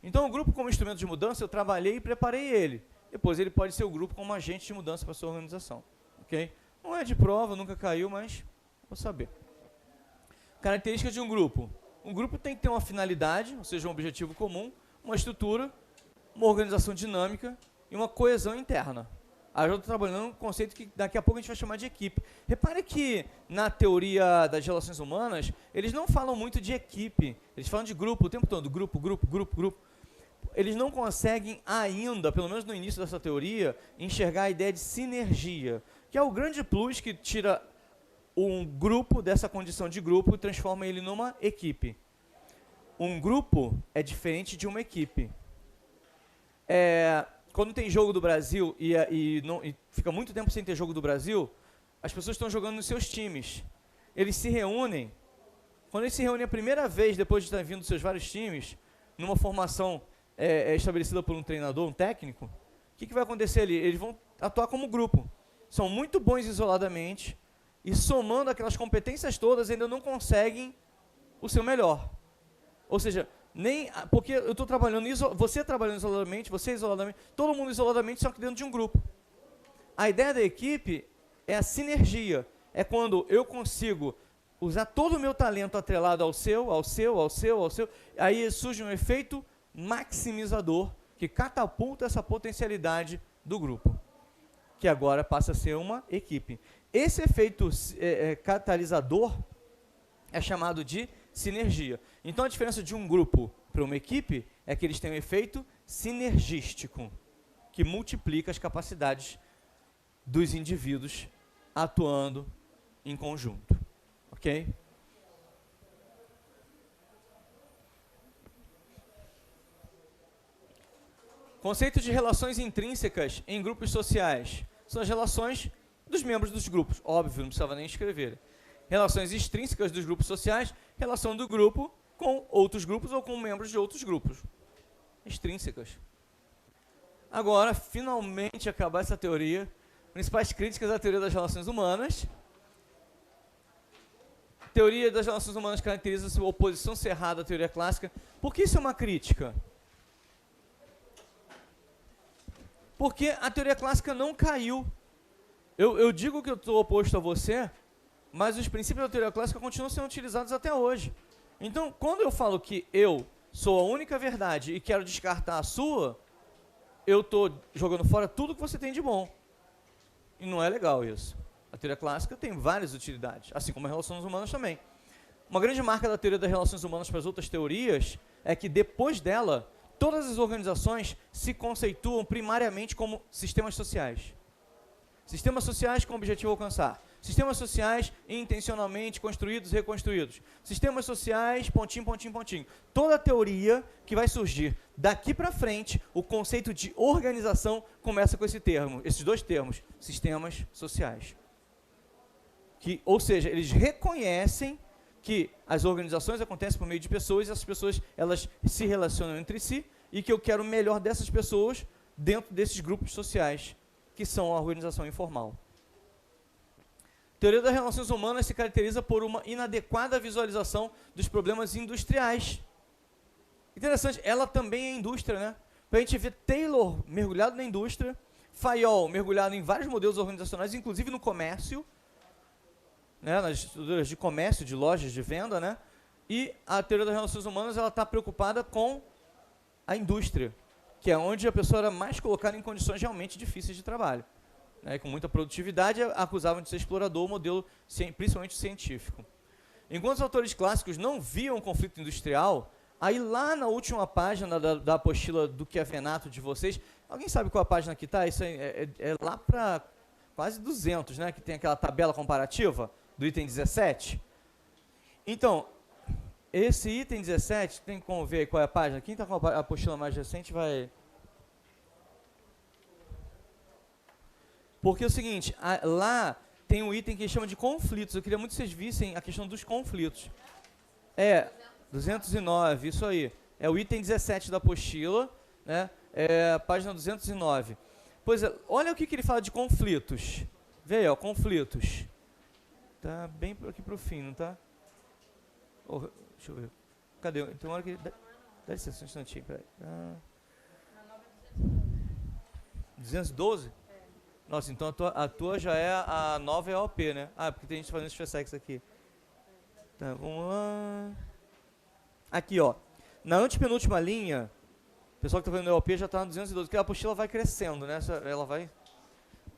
[SPEAKER 1] Então, o grupo como instrumento de mudança, eu trabalhei e preparei ele. Depois, ele pode ser o grupo como agente de mudança para a sua organização. Ok? Não é de prova, nunca caiu, mas vou saber. Características de um grupo. Um grupo tem que ter uma finalidade, ou seja, um objetivo comum, uma estrutura, uma organização dinâmica e uma coesão interna. Aí eu estou trabalhando um conceito que daqui a pouco a gente vai chamar de equipe. Repare que na teoria das relações humanas, eles não falam muito de equipe, eles falam de grupo o tempo todo, grupo, grupo, grupo, grupo. Eles não conseguem ainda, pelo menos no início dessa teoria, enxergar a ideia de sinergia, que é o grande plus que tira um grupo dessa condição de grupo e transforma ele numa equipe. Um grupo é diferente de uma equipe. Quando tem jogo do Brasil e fica muito tempo sem ter jogo do Brasil, as pessoas estão jogando nos seus times. Eles se reúnem. Quando eles se reúnem a primeira vez, depois de estar vindo dos seus vários times, numa formação estabelecida por um treinador, um técnico, o que vai acontecer ali? Eles vão atuar como grupo. São muito bons isoladamente e, somando aquelas competências todas, ainda não conseguem o seu melhor. Ou seja, porque eu estou trabalhando, você trabalhando isoladamente, você isoladamente, todo mundo isoladamente, só que dentro de um grupo. A ideia da equipe é a sinergia. É quando eu consigo usar todo o meu talento atrelado ao seu, aí surge um efeito maximizador que catapulta essa potencialidade do grupo, que agora passa a ser uma equipe. Esse efeito catalisador é chamado de sinergia. Então, a diferença de um grupo para uma equipe é que eles têm um efeito sinergístico, que multiplica as capacidades dos indivíduos atuando em conjunto. Ok? Conceito de relações intrínsecas em grupos sociais. São as relações dos membros dos grupos. Óbvio, não precisava nem escrever. Relações extrínsecas dos grupos sociais, relação do grupo com outros grupos ou com membros de outros grupos. Extrínsecas. Agora, finalmente, acabar essa teoria. Principais críticas à teoria das relações humanas. A teoria das relações humanas caracteriza sua oposição cerrada à teoria clássica. Por que isso é uma crítica? Porque a teoria clássica não caiu. Eu digo que eu estou oposto a você, mas os princípios da teoria clássica continuam sendo utilizados até hoje. Então, quando eu falo que eu sou a única verdade e quero descartar a sua, eu estou jogando fora tudo que você tem de bom. E não é legal isso. A teoria clássica tem várias utilidades, assim como as relações humanas também. Uma grande marca da teoria das relações humanas para as outras teorias é que, depois dela, todas as organizações se conceituam primariamente como sistemas sociais. Sistemas sociais com o objetivo alcançar. Sistemas sociais intencionalmente construídos e reconstruídos. Sistemas sociais, pontinho, pontinho, pontinho. Toda teoria que vai surgir daqui para frente, o conceito de organização começa com esse termo, esses dois termos, sistemas sociais. Ou seja, eles reconhecem que as organizações acontecem por meio de pessoas, e essas pessoas elas se relacionam entre si, e que eu quero o melhor dessas pessoas dentro desses grupos sociais, que são a organização informal. A teoria das relações humanas se caracteriza por uma inadequada visualização dos problemas industriais. Interessante, ela também é indústria, né? Para a gente ver Taylor mergulhado na indústria, Fayol mergulhado em vários modelos organizacionais, inclusive no comércio, né, nas estruturas de comércio, de lojas de venda, né? E a teoria das relações humanas ela está preocupada com a indústria, que é onde a pessoa era mais colocada em condições realmente difíceis de trabalho. Né, com muita produtividade, acusavam de ser explorador o modelo, principalmente científico. Enquanto os autores clássicos não viam conflito industrial, aí lá na última página da apostila do Chiavenato de vocês, alguém sabe qual a página que está? Isso é lá para quase 200, né, que tem aquela tabela comparativa do item 17. Então, esse item 17, tem como ver aí qual é a página? Quem está com a apostila mais recente vai... Porque é o seguinte, lá tem um item que chama de conflitos. Eu queria muito que vocês vissem a questão dos conflitos. 209, isso aí. É o item 17 da apostila, né? Página 209. Pois é, olha o que ele fala de conflitos. Vê aí, ó, conflitos. Tá bem aqui para o fim, não tá? Deixa eu ver. Cadê? Tem uma hora que... Dá licença um instantinho, peraí. 212? Nossa, então a tua já é a nova EOP, né? Ah, porque tem gente fazendo esse FSEX aqui. Tá, vamos lá. Aqui, ó. Na antepenúltima linha, o pessoal que está fazendo EOP já está na 212, porque a apostila vai crescendo, né?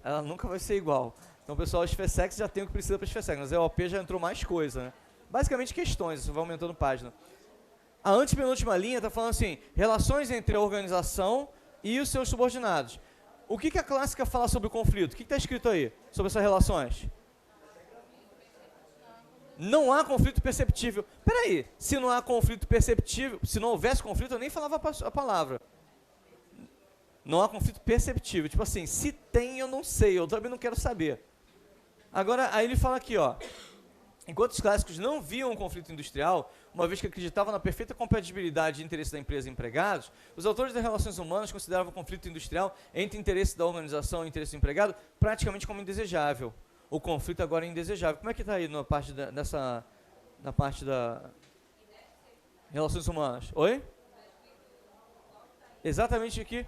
[SPEAKER 1] Ela nunca vai ser igual. Então, pessoal, os FSEX já tem o que precisa para os FSEX, mas a EOP já entrou mais coisa, né? Basicamente questões, isso vai aumentando página. A antepenúltima linha está falando assim, relações entre a organização e os seus subordinados. O que a clássica fala sobre o conflito? O que está escrito aí sobre essas relações? Não há conflito perceptível. Peraí, se não há conflito perceptível, se não houvesse conflito, eu nem falava a palavra. Não há conflito perceptível. Tipo assim, se tem, eu não sei, eu também não quero saber. Agora, aí ele fala aqui, ó. Enquanto os clássicos não viam um conflito industrial, uma vez que acreditavam na perfeita compatibilidade e interesse da empresa e empregados, os autores das relações humanas consideravam o conflito industrial entre interesse da organização e interesse do empregado praticamente como indesejável. O conflito agora é indesejável. Como é que está aí na parte na parte da relações humanas? Oi? Exatamente aqui.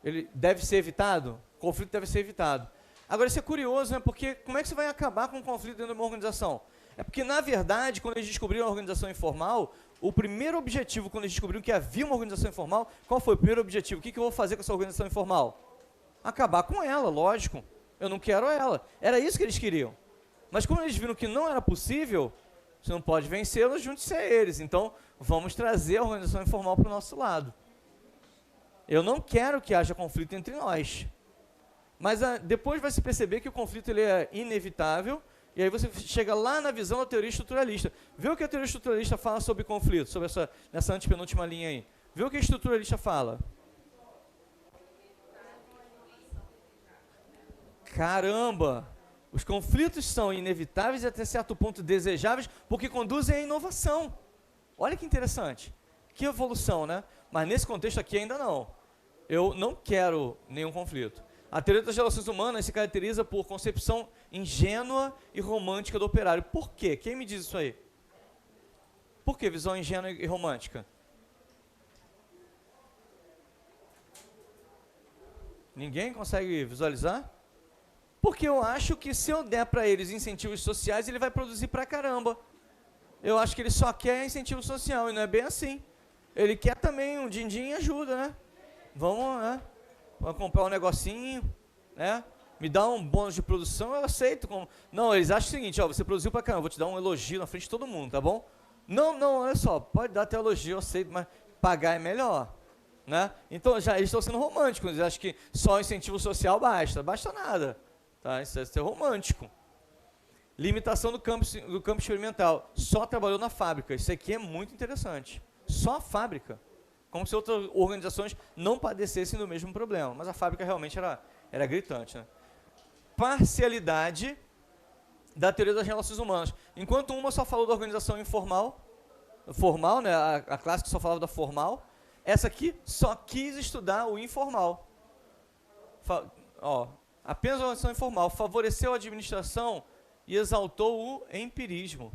[SPEAKER 1] Ele deve ser evitado? O conflito deve ser evitado. Agora, isso é curioso, né? Porque como é que você vai acabar com um conflito dentro de uma organização? É porque, na verdade, quando eles descobriram a organização informal, o primeiro objetivo, quando eles descobriram que havia uma organização informal, qual foi o primeiro objetivo? O que eu vou fazer com essa organização informal? Acabar com ela, lógico. Eu não quero ela. Era isso que eles queriam. Mas como eles viram que não era possível, você não pode vencê-los, junte-se a eles. Então, vamos trazer a organização informal para o nosso lado. Eu não quero que haja conflito entre nós. Mas depois vai se perceber que o conflito ele é inevitável, e aí você chega lá na visão da teoria estruturalista. Vê o que a teoria estruturalista fala sobre conflito, sobre nessa antepenúltima linha aí. Vê o que a estruturalista fala. Caramba! Os conflitos são inevitáveis e até certo ponto desejáveis, porque conduzem à inovação. Olha que interessante. Que evolução, né? Mas nesse contexto aqui ainda não. Eu não quero nenhum conflito. A teoria das relações humanas se caracteriza por concepção ingênua e romântica do operário. Por quê? Quem me diz isso aí? Por que visão ingênua e romântica? Ninguém consegue visualizar? Porque eu acho que se eu der para eles incentivos sociais, ele vai produzir pra caramba. Eu acho que ele só quer incentivo social, e não é bem assim. Ele quer também um din-din e ajuda, né? Vamos, né? Vamos comprar um negocinho, né? Me dá um bônus de produção, eu aceito. Não, eles acham o seguinte, ó, você produziu pra caramba, vou te dar um elogio na frente de todo mundo, tá bom? Não, olha só, pode dar até elogio, eu aceito, mas pagar é melhor, né? Então, já eles estão sendo românticos, eles acham que só incentivo social basta nada, tá? Isso é ser romântico. Limitação do campo experimental, só trabalhou na fábrica, isso aqui é muito interessante. Só a fábrica. Como se outras organizações não padecessem do mesmo problema. Mas a fábrica realmente era gritante, né? Parcialidade da teoria das relações humanas. Enquanto uma só falou da organização informal, formal, né? A clássica só falava da formal, essa aqui só quis estudar o informal. Apenas a organização informal favoreceu a administração e exaltou o empirismo.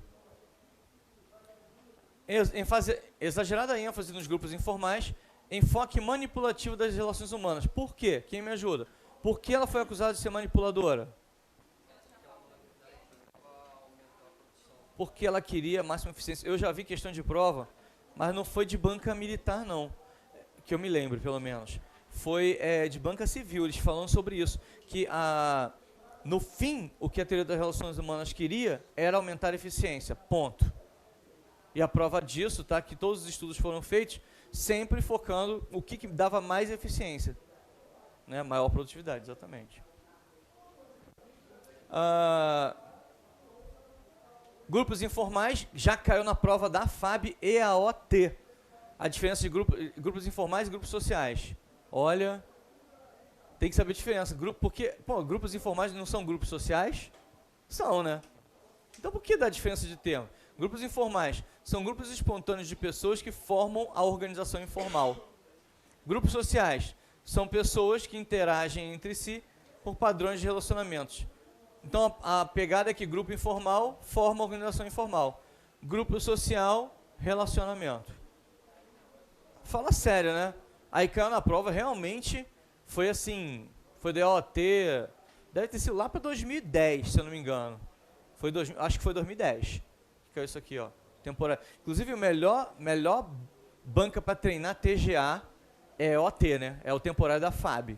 [SPEAKER 1] Exagerada ênfase nos grupos informais, enfoque manipulativo das relações humanas. Por quê? Quem me ajuda? Por que ela foi acusada de ser manipuladora? Porque ela queria máxima eficiência. Eu já vi questão de prova, mas não foi de banca militar, não. Que eu me lembro, pelo menos. Foi de banca civil, eles falando sobre isso. Que no fim, o que a teoria das relações humanas queria era aumentar a eficiência. Ponto. E a prova disso, tá, que todos os estudos foram feitos sempre focando o que dava mais eficiência, né, maior produtividade, exatamente. Grupos informais já caiu na prova da FAB EAOT. A diferença de grupos informais e grupos sociais. Olha, tem que saber a diferença. Porque, grupos informais não são grupos sociais? São, né? Então, por que dá diferença de termo? Grupos informais são grupos espontâneos de pessoas que formam a organização informal. Grupos sociais são pessoas que interagem entre si por padrões de relacionamentos. Então, a pegada é que grupo informal forma a organização informal. Grupo social, relacionamento. fala sério, né? Aí caiu na prova, realmente foi assim, foi DOT, deve ter sido lá para 2010, se eu não me engano. Acho que foi 2010 que é isso aqui, ó. Temporada. Inclusive, o melhor banca para treinar TGA é OT, né? É o temporário da FAB.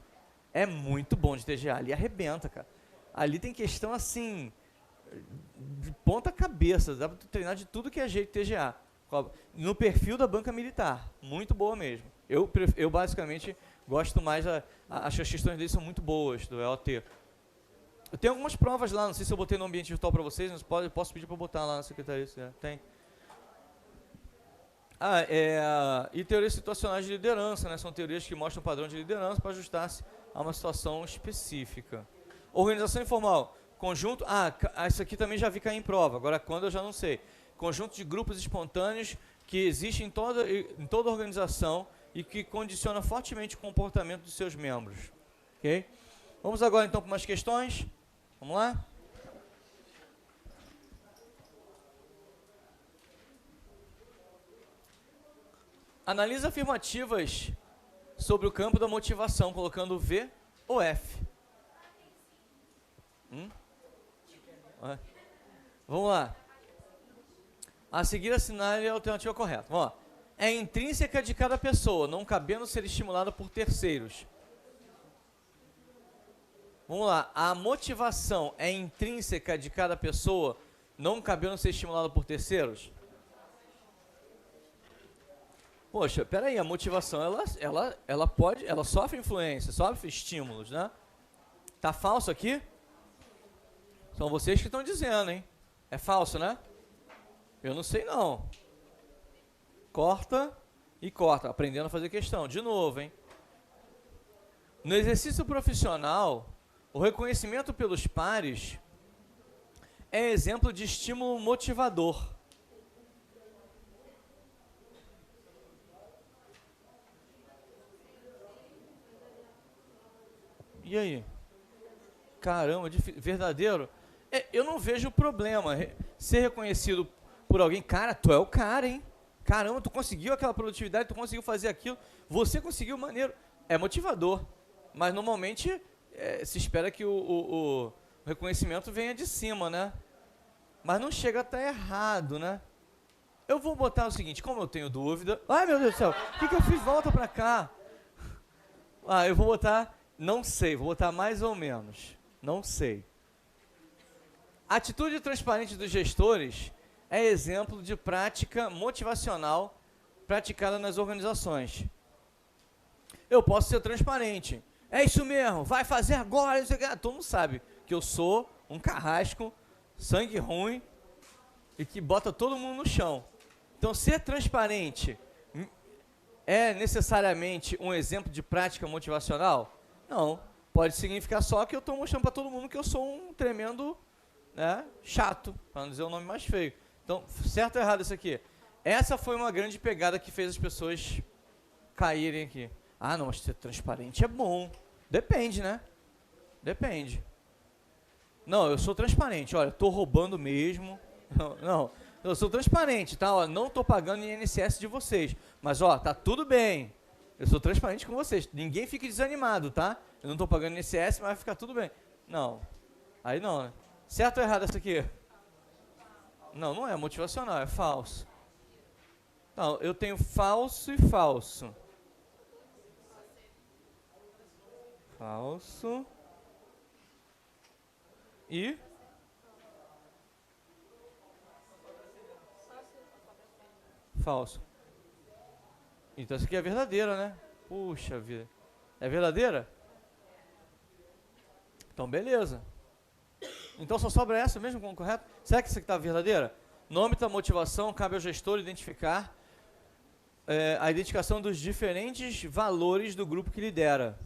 [SPEAKER 1] É muito bom de TGA, ali arrebenta, cara. Ali tem questão assim, de ponta cabeça, dá pra tu treinar de tudo que é jeito TGA. No perfil da banca militar, muito boa mesmo. Eu basicamente gosto mais, acho que as questões deles são muito boas, do EOT. Eu tenho algumas provas lá, não sei se eu botei no ambiente virtual para vocês, mas posso pedir para botar lá na secretaria, se tem. E teorias situacionais de liderança, né? São teorias que mostram um padrão de liderança para ajustar-se a uma situação específica. Organização informal, conjunto, isso aqui também já vi cair em prova, agora quando eu já não sei. Conjunto de grupos espontâneos que existe em toda organização e que condiciona fortemente o comportamento dos seus membros. Ok? Vamos agora então para umas questões. Vamos lá? Analisa afirmativas sobre o campo da motivação, colocando V ou F. Vamos lá. A seguir assinale a alternativa correta. Vamos lá. É intrínseca de cada pessoa, não cabendo ser estimulada por terceiros. Vamos lá. A motivação é intrínseca de cada pessoa, não cabendo ser estimulada por terceiros? Poxa, peraí, a motivação, ela sofre influência, sofre estímulos, né? Tá falso aqui? São vocês que estão dizendo, hein? É falso, né? Eu não sei não. Corta e corta, aprendendo a fazer questão. De novo, hein? No exercício profissional, o reconhecimento pelos pares é exemplo de estímulo motivador. E aí? Caramba, verdadeiro? Eu não vejo problema ser reconhecido por alguém. Cara, tu é o cara, hein? Caramba, tu conseguiu aquela produtividade, tu conseguiu fazer aquilo. Você conseguiu, maneiro. É motivador. Mas normalmente se espera que o reconhecimento venha de cima, né? Mas não chega a estar errado, né? Eu vou botar o seguinte, como eu tenho dúvida... Ai, meu Deus do céu, o que eu fiz? Volta pra cá. Eu vou botar... Não sei, vou botar mais ou menos. Não sei. A atitude transparente dos gestores é exemplo de prática motivacional praticada nas organizações. Eu posso ser transparente. É isso mesmo, vai fazer agora, não sei o que. Todo mundo sabe que eu sou um carrasco, sangue ruim e que bota todo mundo no chão. Então, ser transparente é necessariamente um exemplo de prática motivacional? Não, pode significar só que eu estou mostrando para todo mundo que eu sou um tremendo, né, chato, para não dizer o nome mais feio. Então, certo ou errado isso aqui? Essa foi uma grande pegada que fez as pessoas caírem aqui. Não, mas ser transparente é bom. Depende, né? Depende. Não, eu sou transparente, olha, estou roubando mesmo. Não, eu sou transparente, tá? Ó, não estou pagando INSS de vocês, mas ó, tá tudo bem. Eu sou transparente com vocês. Ninguém fique desanimado, tá? Eu não estou pagando INSS, mas vai ficar tudo bem. Não. Aí não, né? Certo ou errado essa aqui? Não, não é motivacional, é falso. Não, eu tenho falso e falso. Falso. E? Falso. Então essa aqui é verdadeira, né? Puxa vida. É verdadeira? Então beleza. Então só sobra essa mesmo como correto? Será que essa aqui está verdadeira? Nome da motivação, cabe ao gestor identificar a identificação dos diferentes valores do grupo que lidera.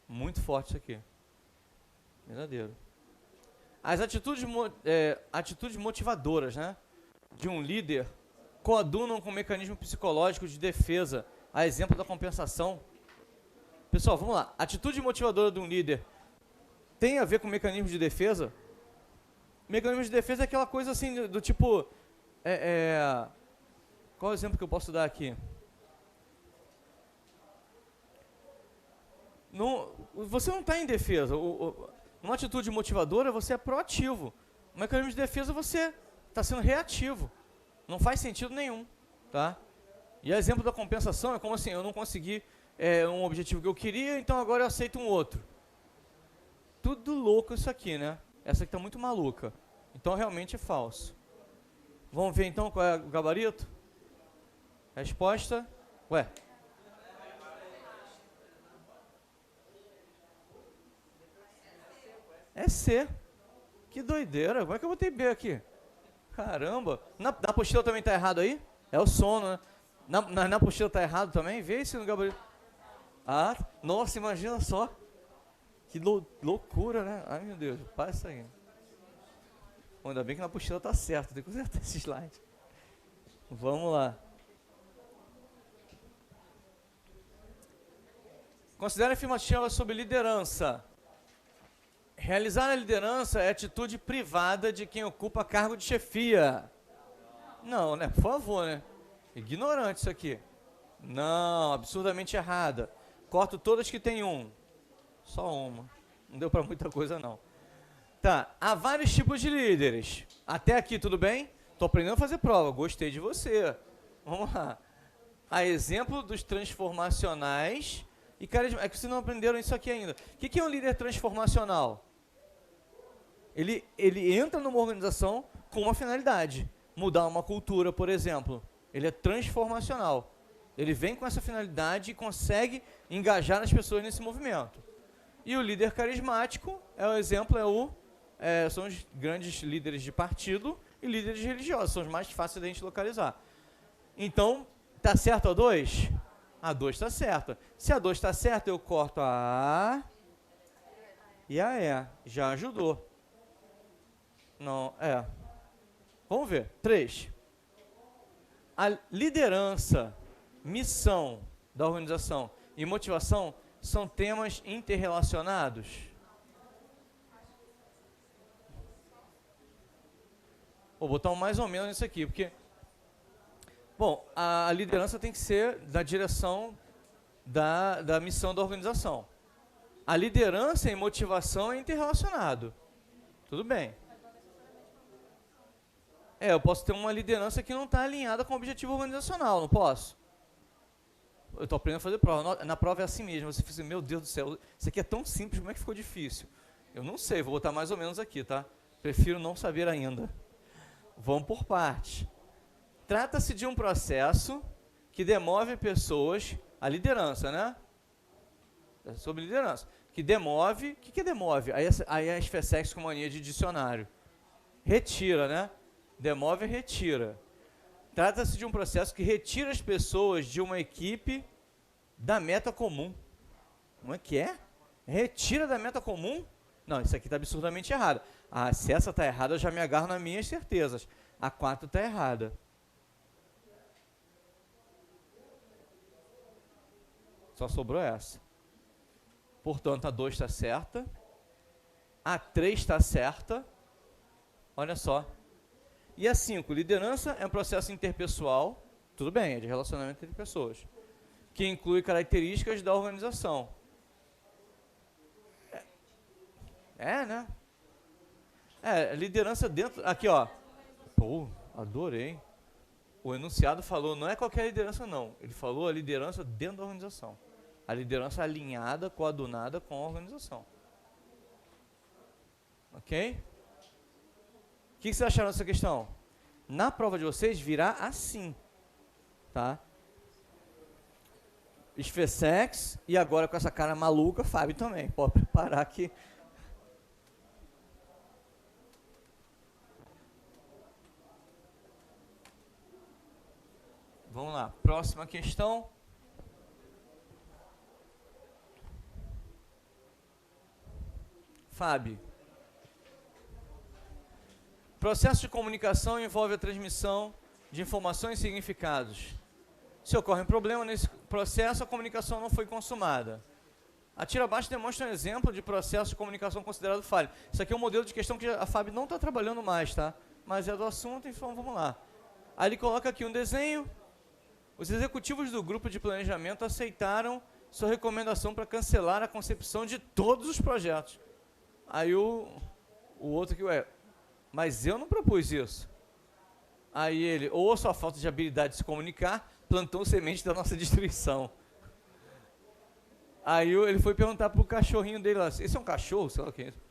[SPEAKER 1] Muito forte isso aqui. Verdadeiro. As atitudes motivadoras, né, de um líder coadunam com o mecanismo psicológico de defesa, a exemplo da compensação. Pessoal, vamos lá. Atitude motivadora de um líder tem a ver com o mecanismo de defesa? O mecanismo de defesa é aquela coisa assim, do tipo... Qual é o exemplo que eu posso dar aqui? Você não está em defesa. Numa atitude motivadora, você é proativo. No mecanismo de defesa, você está sendo reativo. Não faz sentido nenhum. Tá? E o exemplo da compensação é como assim, eu não consegui um objetivo que eu queria, então agora eu aceito um outro. Tudo louco isso aqui, né? Essa aqui está muito maluca. Então realmente é falso. Vamos ver então qual é o gabarito? Resposta? Ué. É C. Que doideira. Como é que eu botei B aqui? Caramba. Na apostila também está errado aí? É o sono, né? Na apostila está errado também? Vê se no gabarito. Ah, nossa, imagina só. Que loucura, né? Ai, meu Deus. Passa aí. Bom, ainda bem que na apostila está certo. Tem que consertar esse slide. Vamos lá. Considere a afirmativa sobre liderança. Realizar a liderança é atitude privada de quem ocupa cargo de chefia. Não, né? Por favor, né? Ignorante isso aqui. Não, absurdamente errada. Corto todas que tem um. Só uma. Não deu para muita coisa, não. Tá, há vários tipos de líderes. Até aqui, tudo bem? Estou aprendendo a fazer prova. Gostei de você. Vamos lá. A exemplo dos transformacionais e carismáticos. É que vocês não aprenderam isso aqui ainda. O que é um líder transformacional? Ele entra numa organização com uma finalidade. Mudar uma cultura, por exemplo. Ele é transformacional. Ele vem com essa finalidade e consegue engajar as pessoas nesse movimento. E o líder carismático, o exemplo são os grandes líderes de partido e líderes religiosos. São os mais fáceis da gente localizar. Então, tá certo a 2? A 2 está certa. Se a 2 está certa, eu corto a A e a E. Já ajudou. Não, Vamos ver. 3. A liderança, missão da organização e motivação são temas interrelacionados? Vou botar um mais ou menos nisso aqui, porque... Bom, a liderança tem que ser da direção da missão da organização. A liderança e motivação é interrelacionado. Tudo bem. Eu posso ter uma liderança que não está alinhada com o objetivo organizacional, não posso? Eu estou aprendendo a fazer prova. Na prova é assim mesmo. Você fica assim, meu Deus do céu, isso aqui é tão simples, como é que ficou difícil? Eu não sei, vou botar mais ou menos aqui, tá? Prefiro não saber ainda. Vamos por partes. Trata-se de um processo que demove pessoas, a liderança, né? É sobre liderança. Que demove, o que demove? Aí a SFSEX com mania de dicionário. Retira, né? Demove e retira. Trata-se de um processo que retira as pessoas de uma equipe da meta comum. Como é que é? Retira da meta comum? Não, isso aqui está absurdamente errado. Se essa está errada, eu já me agarro nas minhas certezas. A 4 está errada. Só sobrou essa. Portanto, a 2 está certa. A 3 está certa. Olha só. E a 5, liderança é um processo interpessoal, tudo bem, é de relacionamento entre pessoas, que inclui características da organização. Né? Liderança dentro... Aqui, ó. Pô, adorei. O enunciado falou, não é qualquer liderança, não. Ele falou a liderança dentro da organização. A liderança alinhada, coadunada com a organização. Ok? O que vocês acharam dessa questão? Na prova de vocês virá assim, tá? SFSEX e agora com essa cara maluca, Fábio também. Pode preparar aqui. Vamos lá, próxima questão. Fábio. Processo de comunicação envolve a transmissão de informações e significados. Se ocorre um problema nesse processo, a comunicação não foi consumada. A tira abaixo demonstra um exemplo de processo de comunicação considerado falho. Isso aqui é um modelo de questão que a Fábio não está trabalhando mais, tá? Mas é do assunto, então vamos lá. Aí ele coloca aqui um desenho Os executivos do grupo de planejamento aceitaram sua recomendação para cancelar a concepção de todos os projetos. Aí o outro que, mas eu não propus isso. Aí ele, ou a sua falta de habilidade de se comunicar, plantou semente da nossa destruição. Aí ele foi perguntar pro cachorrinho dele lá, esse é um cachorro? Sei lá o que é isso.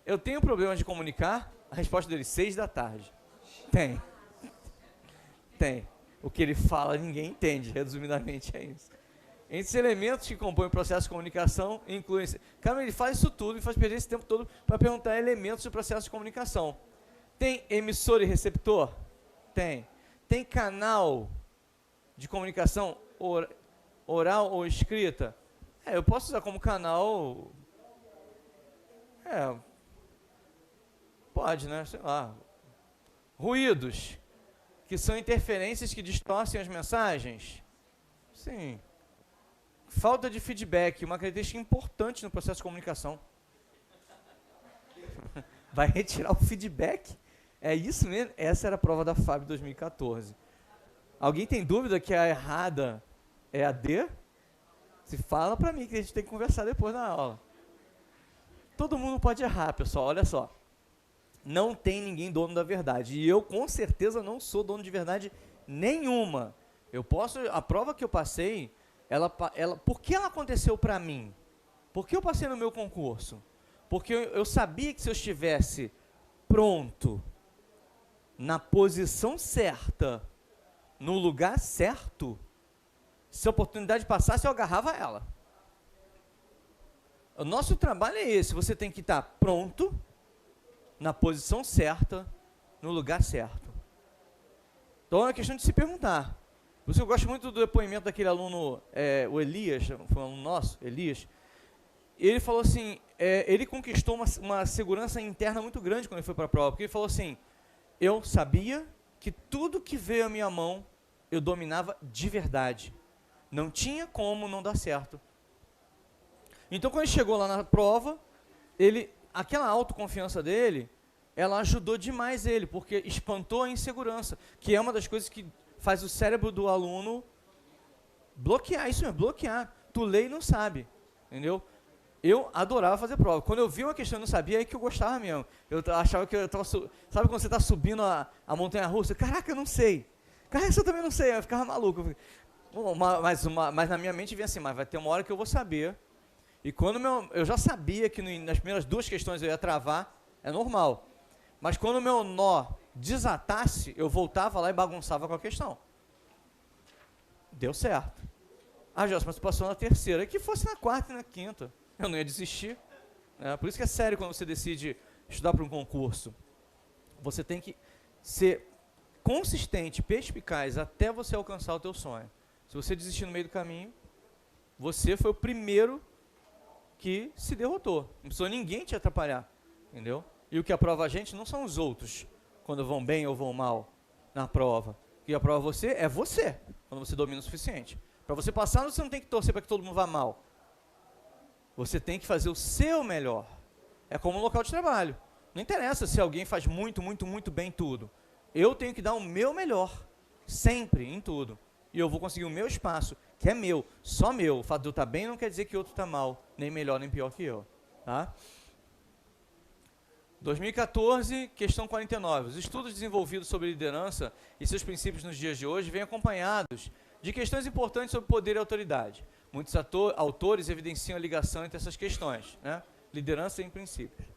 [SPEAKER 1] Eu tenho problema de comunicar? A resposta dele, 6 da tarde. Tem. Tem. O que ele fala ninguém entende, resumidamente é isso. Entre os elementos que compõem o processo de comunicação, incluem... Cara, ele faz isso tudo e faz perder esse tempo todo para perguntar elementos do processo de comunicação. Tem emissor e receptor? Tem. Tem canal de comunicação oral ou escrita? Eu posso usar como canal... Pode, né? Sei lá. Ruídos, que são interferências que distorcem as mensagens? Sim. Falta de feedback, uma característica importante no processo de comunicação. Vai retirar o feedback? É isso mesmo? Essa era a prova da FAB 2014. Alguém tem dúvida que a errada é a D? Se fala para mim que a gente tem que conversar depois na aula. Todo mundo pode errar, pessoal, olha só. Não tem ninguém dono da verdade. E eu, com certeza, não sou dono de verdade nenhuma. Eu posso... A prova que eu passei, por que ela aconteceu para mim? Por que eu passei no meu concurso? Porque eu sabia que se eu estivesse pronto, na posição certa, no lugar certo, se a oportunidade passasse, eu agarrava ela. O nosso trabalho é esse. Você tem que estar pronto, na posição certa, no lugar certo. Então é uma questão de se perguntar. Por isso eu gosto muito do depoimento daquele aluno, o Elias, foi um aluno nosso, Elias. Ele falou assim, ele conquistou uma segurança interna muito grande quando ele foi para a prova, porque ele falou assim, eu sabia que tudo que veio à minha mão, eu dominava de verdade. Não tinha como não dar certo. Então quando ele chegou lá na prova, aquela autoconfiança dele, ela ajudou demais ele, porque espantou a insegurança, que é uma das coisas que faz o cérebro do aluno bloquear, isso mesmo, bloquear. Tu lê e não sabe, entendeu? Eu adorava fazer prova. Quando eu vi uma questão e não sabia, é que eu gostava mesmo. Eu achava que eu estava... Sabe quando você está subindo a montanha-russa? Caraca, eu não sei. Caraca, isso eu também não sei. Eu ficava maluco. Mas na minha mente vinha assim, mas vai ter uma hora que eu vou saber. E quando eu já sabia que nas primeiras 2 questões eu ia travar, é normal. Mas quando o meu nó desatasse, eu voltava lá e bagunçava com a questão. Deu certo. Gelson, mas tu passou na 3ª. E que fosse na 4ª e na 5ª. Eu não ia desistir. Por isso que é sério quando você decide estudar para um concurso. Você tem que ser consistente, perspicaz, até você alcançar o teu sonho. Se você desistir no meio do caminho, você foi o primeiro que se derrotou. Não precisou ninguém te atrapalhar. Entendeu? E o que aprova a gente não são os outros, quando vão bem ou vão mal na prova. O que aprova você é você, quando você domina o suficiente. Para você passar, você não tem que torcer para que todo mundo vá mal. Você tem que fazer o seu melhor. É como um local de trabalho. Não interessa se alguém faz muito, muito, muito bem tudo. Eu tenho que dar o meu melhor, sempre, em tudo. E eu vou conseguir o meu espaço, que é meu, só meu. O fato de eu estar bem não quer dizer que o outro está mal, nem melhor, nem pior que eu. Tá? 2014, questão 49. Os estudos desenvolvidos sobre liderança e seus princípios nos dias de hoje vêm acompanhados de questões importantes sobre poder e autoridade. Muitos autores evidenciam a ligação entre essas questões, né? Liderança e princípios.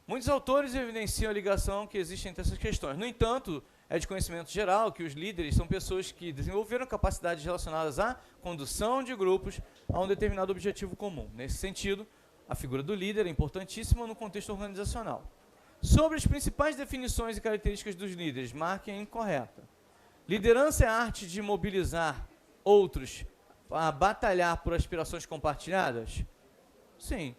[SPEAKER 1] Muitos autores evidenciam a ligação que existe entre essas questões. No entanto, é de conhecimento geral que os líderes são pessoas que desenvolveram capacidades relacionadas à condução de grupos a um determinado objetivo comum. Nesse sentido, a figura do líder é importantíssima no contexto organizacional. Sobre as principais definições e características dos líderes, marquem a incorreta. Liderança é a arte de mobilizar outros a batalhar por aspirações compartilhadas? Sim.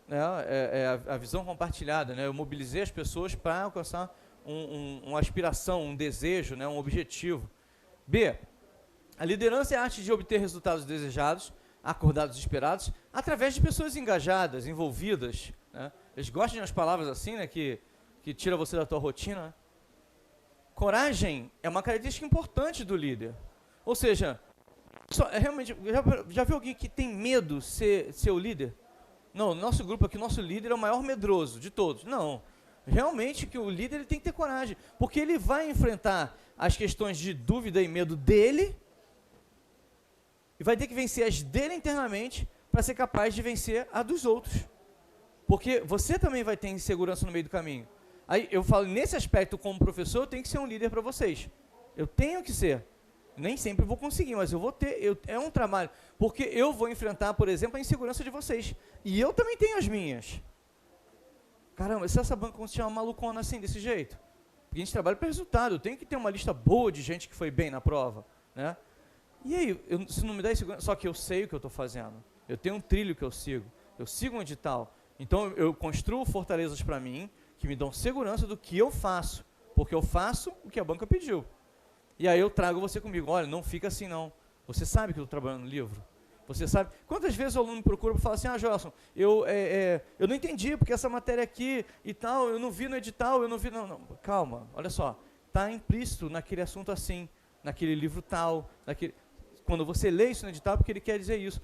[SPEAKER 1] É a visão compartilhada, né? Eu mobilizei as pessoas para alcançar uma aspiração, um desejo, né? Um objetivo. B. A liderança é a arte de obter resultados desejados, acordados e esperados, através de pessoas engajadas, envolvidas. Né? Eles gostam de umas palavras assim, né? Que tira você da tua rotina. Né? Coragem é uma característica importante do líder. Ou seja, realmente, já viu alguém que tem medo de ser o líder? Não, no nosso grupo aqui, o nosso líder é o maior medroso de todos. Não, realmente que o líder ele tem que ter coragem, porque ele vai enfrentar as questões de dúvida e medo dele, e vai ter que vencer as dele internamente, para ser capaz de vencer a dos outros. Porque você também vai ter insegurança no meio do caminho. Aí eu falo, nesse aspecto, como professor, eu tenho que ser um líder para vocês. Eu tenho que ser. Nem sempre vou conseguir, mas eu vou ter. É um trabalho. Porque eu vou enfrentar, por exemplo, a insegurança de vocês. E eu também tenho as minhas. Caramba, se essa banca se chama malucona assim, desse jeito? Porque a gente trabalha para resultado. Eu tenho que ter uma lista boa de gente que foi bem na prova, né? E aí, se não me dá insegurança, só que eu sei o que eu estou fazendo. Eu tenho um trilho que eu sigo. Eu sigo um edital. Então, eu construo fortalezas para mim, que me dão segurança do que eu faço. Porque eu faço o que a banca pediu. E aí eu trago você comigo. Olha, não fica assim não. Você sabe que eu estou trabalhando no livro? Você sabe? Quantas vezes o aluno me procura e fala assim, Joelson, eu não entendi, porque essa matéria aqui e tal, eu não vi no edital, eu não vi... Não, calma, olha só. Está implícito naquele assunto assim, naquele livro tal, naquele... Quando você lê isso no edital, porque ele quer dizer isso.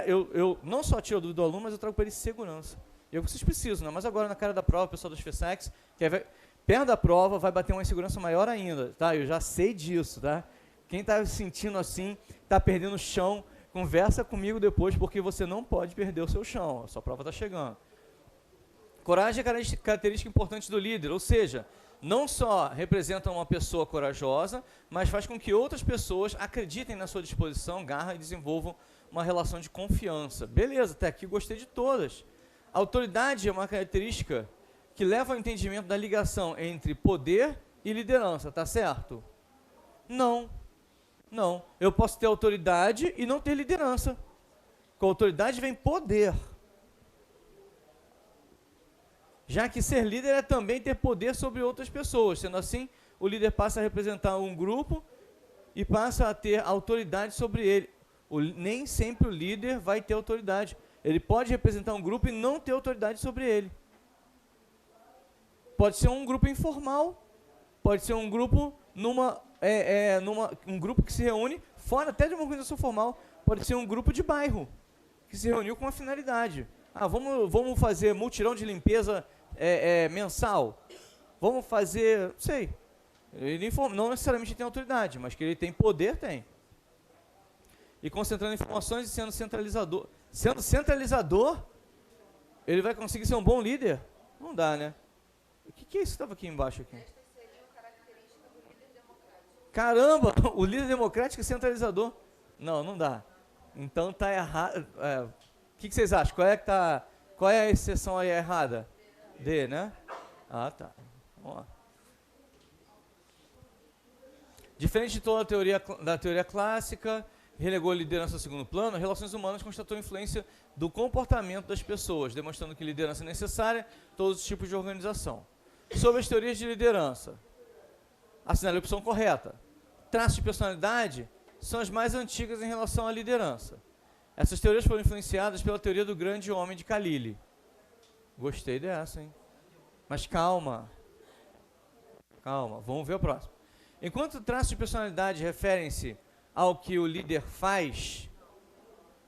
[SPEAKER 1] Eu não só tiro do aluno, mas eu trago para ele segurança. E é o que vocês precisam, né? Mas agora, na cara da prova, o pessoal das FESACs, perto da prova, vai bater uma insegurança maior ainda, tá? Eu já sei disso, tá? Quem está se sentindo assim, está perdendo o chão, conversa comigo depois, porque você não pode perder o seu chão. A sua prova está chegando. Coragem é característica importante do líder, ou seja, não só representa uma pessoa corajosa, mas faz com que outras pessoas acreditem na sua disposição, garra e desenvolvam uma relação de confiança. Beleza, até aqui gostei de todas. A autoridade é uma característica que leva ao entendimento da ligação entre poder e liderança, tá certo? Não. Não. Eu posso ter autoridade e não ter liderança. Com autoridade vem poder. Já que ser líder é também ter poder sobre outras pessoas. Sendo assim, o líder passa a representar um grupo e passa a ter autoridade sobre ele. Nem sempre o líder vai ter autoridade. Ele pode representar um grupo e não ter autoridade sobre ele. Pode ser um grupo informal, pode ser um grupo um grupo que se reúne fora até de uma organização formal. Pode ser um grupo de bairro que se reuniu com uma finalidade. Vamos fazer mutirão de limpeza mensal. Vamos fazer, não sei. Ele não necessariamente tem autoridade, mas que ele tem poder, tem. E concentrando informações e sendo centralizador. Sendo centralizador, ele vai conseguir ser um bom líder? Não dá, né? O que é isso que estava aqui embaixo? Aqui?
[SPEAKER 2] Esta seria a característica do líder democrático.
[SPEAKER 1] Caramba, o líder democrático é centralizador. Não dá. Então está errado. O que vocês acham? Qual é a exceção aí errada? D, né? Ah, tá. Vamos lá. Diferente de toda da teoria clássica, relegou a liderança ao segundo plano, relações humanas constatou a influência do comportamento das pessoas, demonstrando que liderança é necessária em todos os tipos de organização. Sobre as teorias de liderança, assinale a opção correta. Traços de personalidade são as mais antigas em relação à liderança. Essas teorias foram influenciadas pela teoria do grande homem de Khalili. Gostei dessa, hein? Mas calma. Calma, vamos ver o próximo. Enquanto traços de personalidade referem-se ao que o líder faz,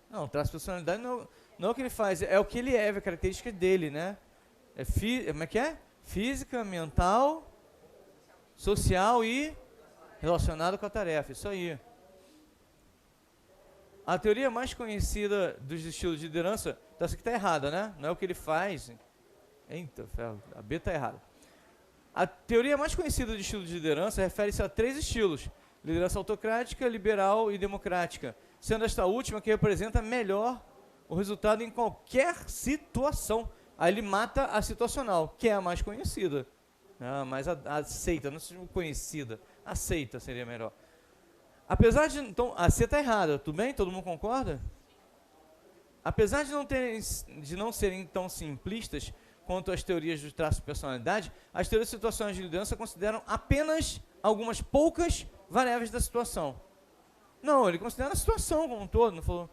[SPEAKER 1] não, traço de personalidade não é o que ele faz, é o que ele é a característica dele, né? Como é que é? Física, mental, social e relacionado com a tarefa, isso aí. A teoria mais conhecida dos estilos de liderança, essa aqui está errada, né? Não é o que ele faz. Eita, ferro, a B está errada. A teoria mais conhecida de estilo de liderança refere-se a 3 estilos: liderança autocrática, liberal e democrática, sendo esta última que representa melhor o resultado em qualquer situação. Aí ele mata a situacional, que é a mais conhecida, a mais aceita, não seja conhecida, aceita seria melhor. Apesar de, então, a C está errada, tudo bem? Todo mundo concorda? Apesar de não serem tão simplistas quanto as teorias dos traços de personalidade, as teorias de situações de liderança consideram apenas algumas poucas variáveis da situação. Não, ele considera a situação como um todo, não falou?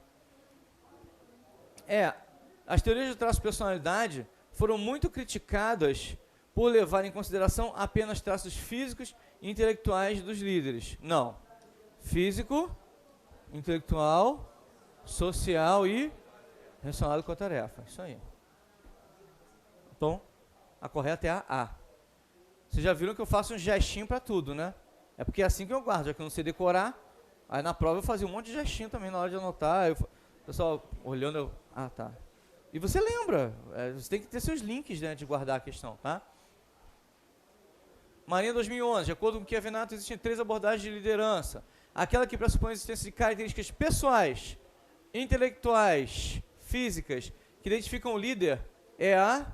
[SPEAKER 1] As teorias de traços de personalidade foram muito criticadas por levar em consideração apenas traços físicos e intelectuais dos líderes. Não. Físico, intelectual, social e relacionado com a tarefa. Isso aí. Então, a correta é a A. Vocês já viram que eu faço um gestinho para tudo, né? É porque é assim que eu guardo, já que eu não sei decorar. Aí na prova eu fazia um monte de gestinho também na hora de anotar. O pessoal olhando, ah, tá. E você lembra, você tem que ter seus links, né, de guardar a questão, tá? Marinha 2011, de acordo com o que é Venato, existem 3 abordagens de liderança. Aquela que pressupõe a existência de características pessoais, intelectuais, físicas, que identificam o líder, é a...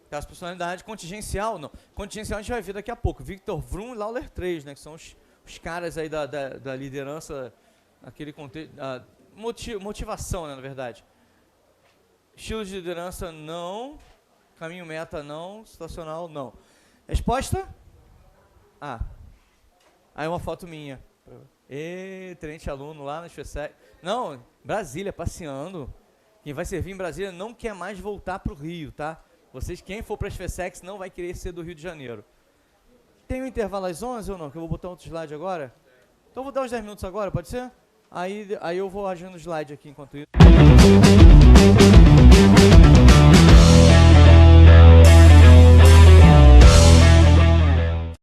[SPEAKER 1] Caso personalidade contingencial, não. Contingencial a gente vai ver daqui a pouco. Victor Vroom e Lawler 3, né, que são os caras aí da liderança, aquele contexto, motivação, né, na verdade. Estilo de liderança, não. Caminho meta, não. Situacional, não. Resposta? A. Aí uma foto minha. Tenente aluno lá na FESEC. Não, Brasília, passeando. Quem vai servir em Brasília não quer mais voltar para o Rio, tá? Vocês, quem for para as FESEX, não vai querer ser do Rio de Janeiro. Tem um intervalo às 11 ou não? Que eu vou botar outro slide agora. Então eu vou dar uns 10 minutos agora, pode ser? Aí eu vou agindo o slide aqui enquanto isso.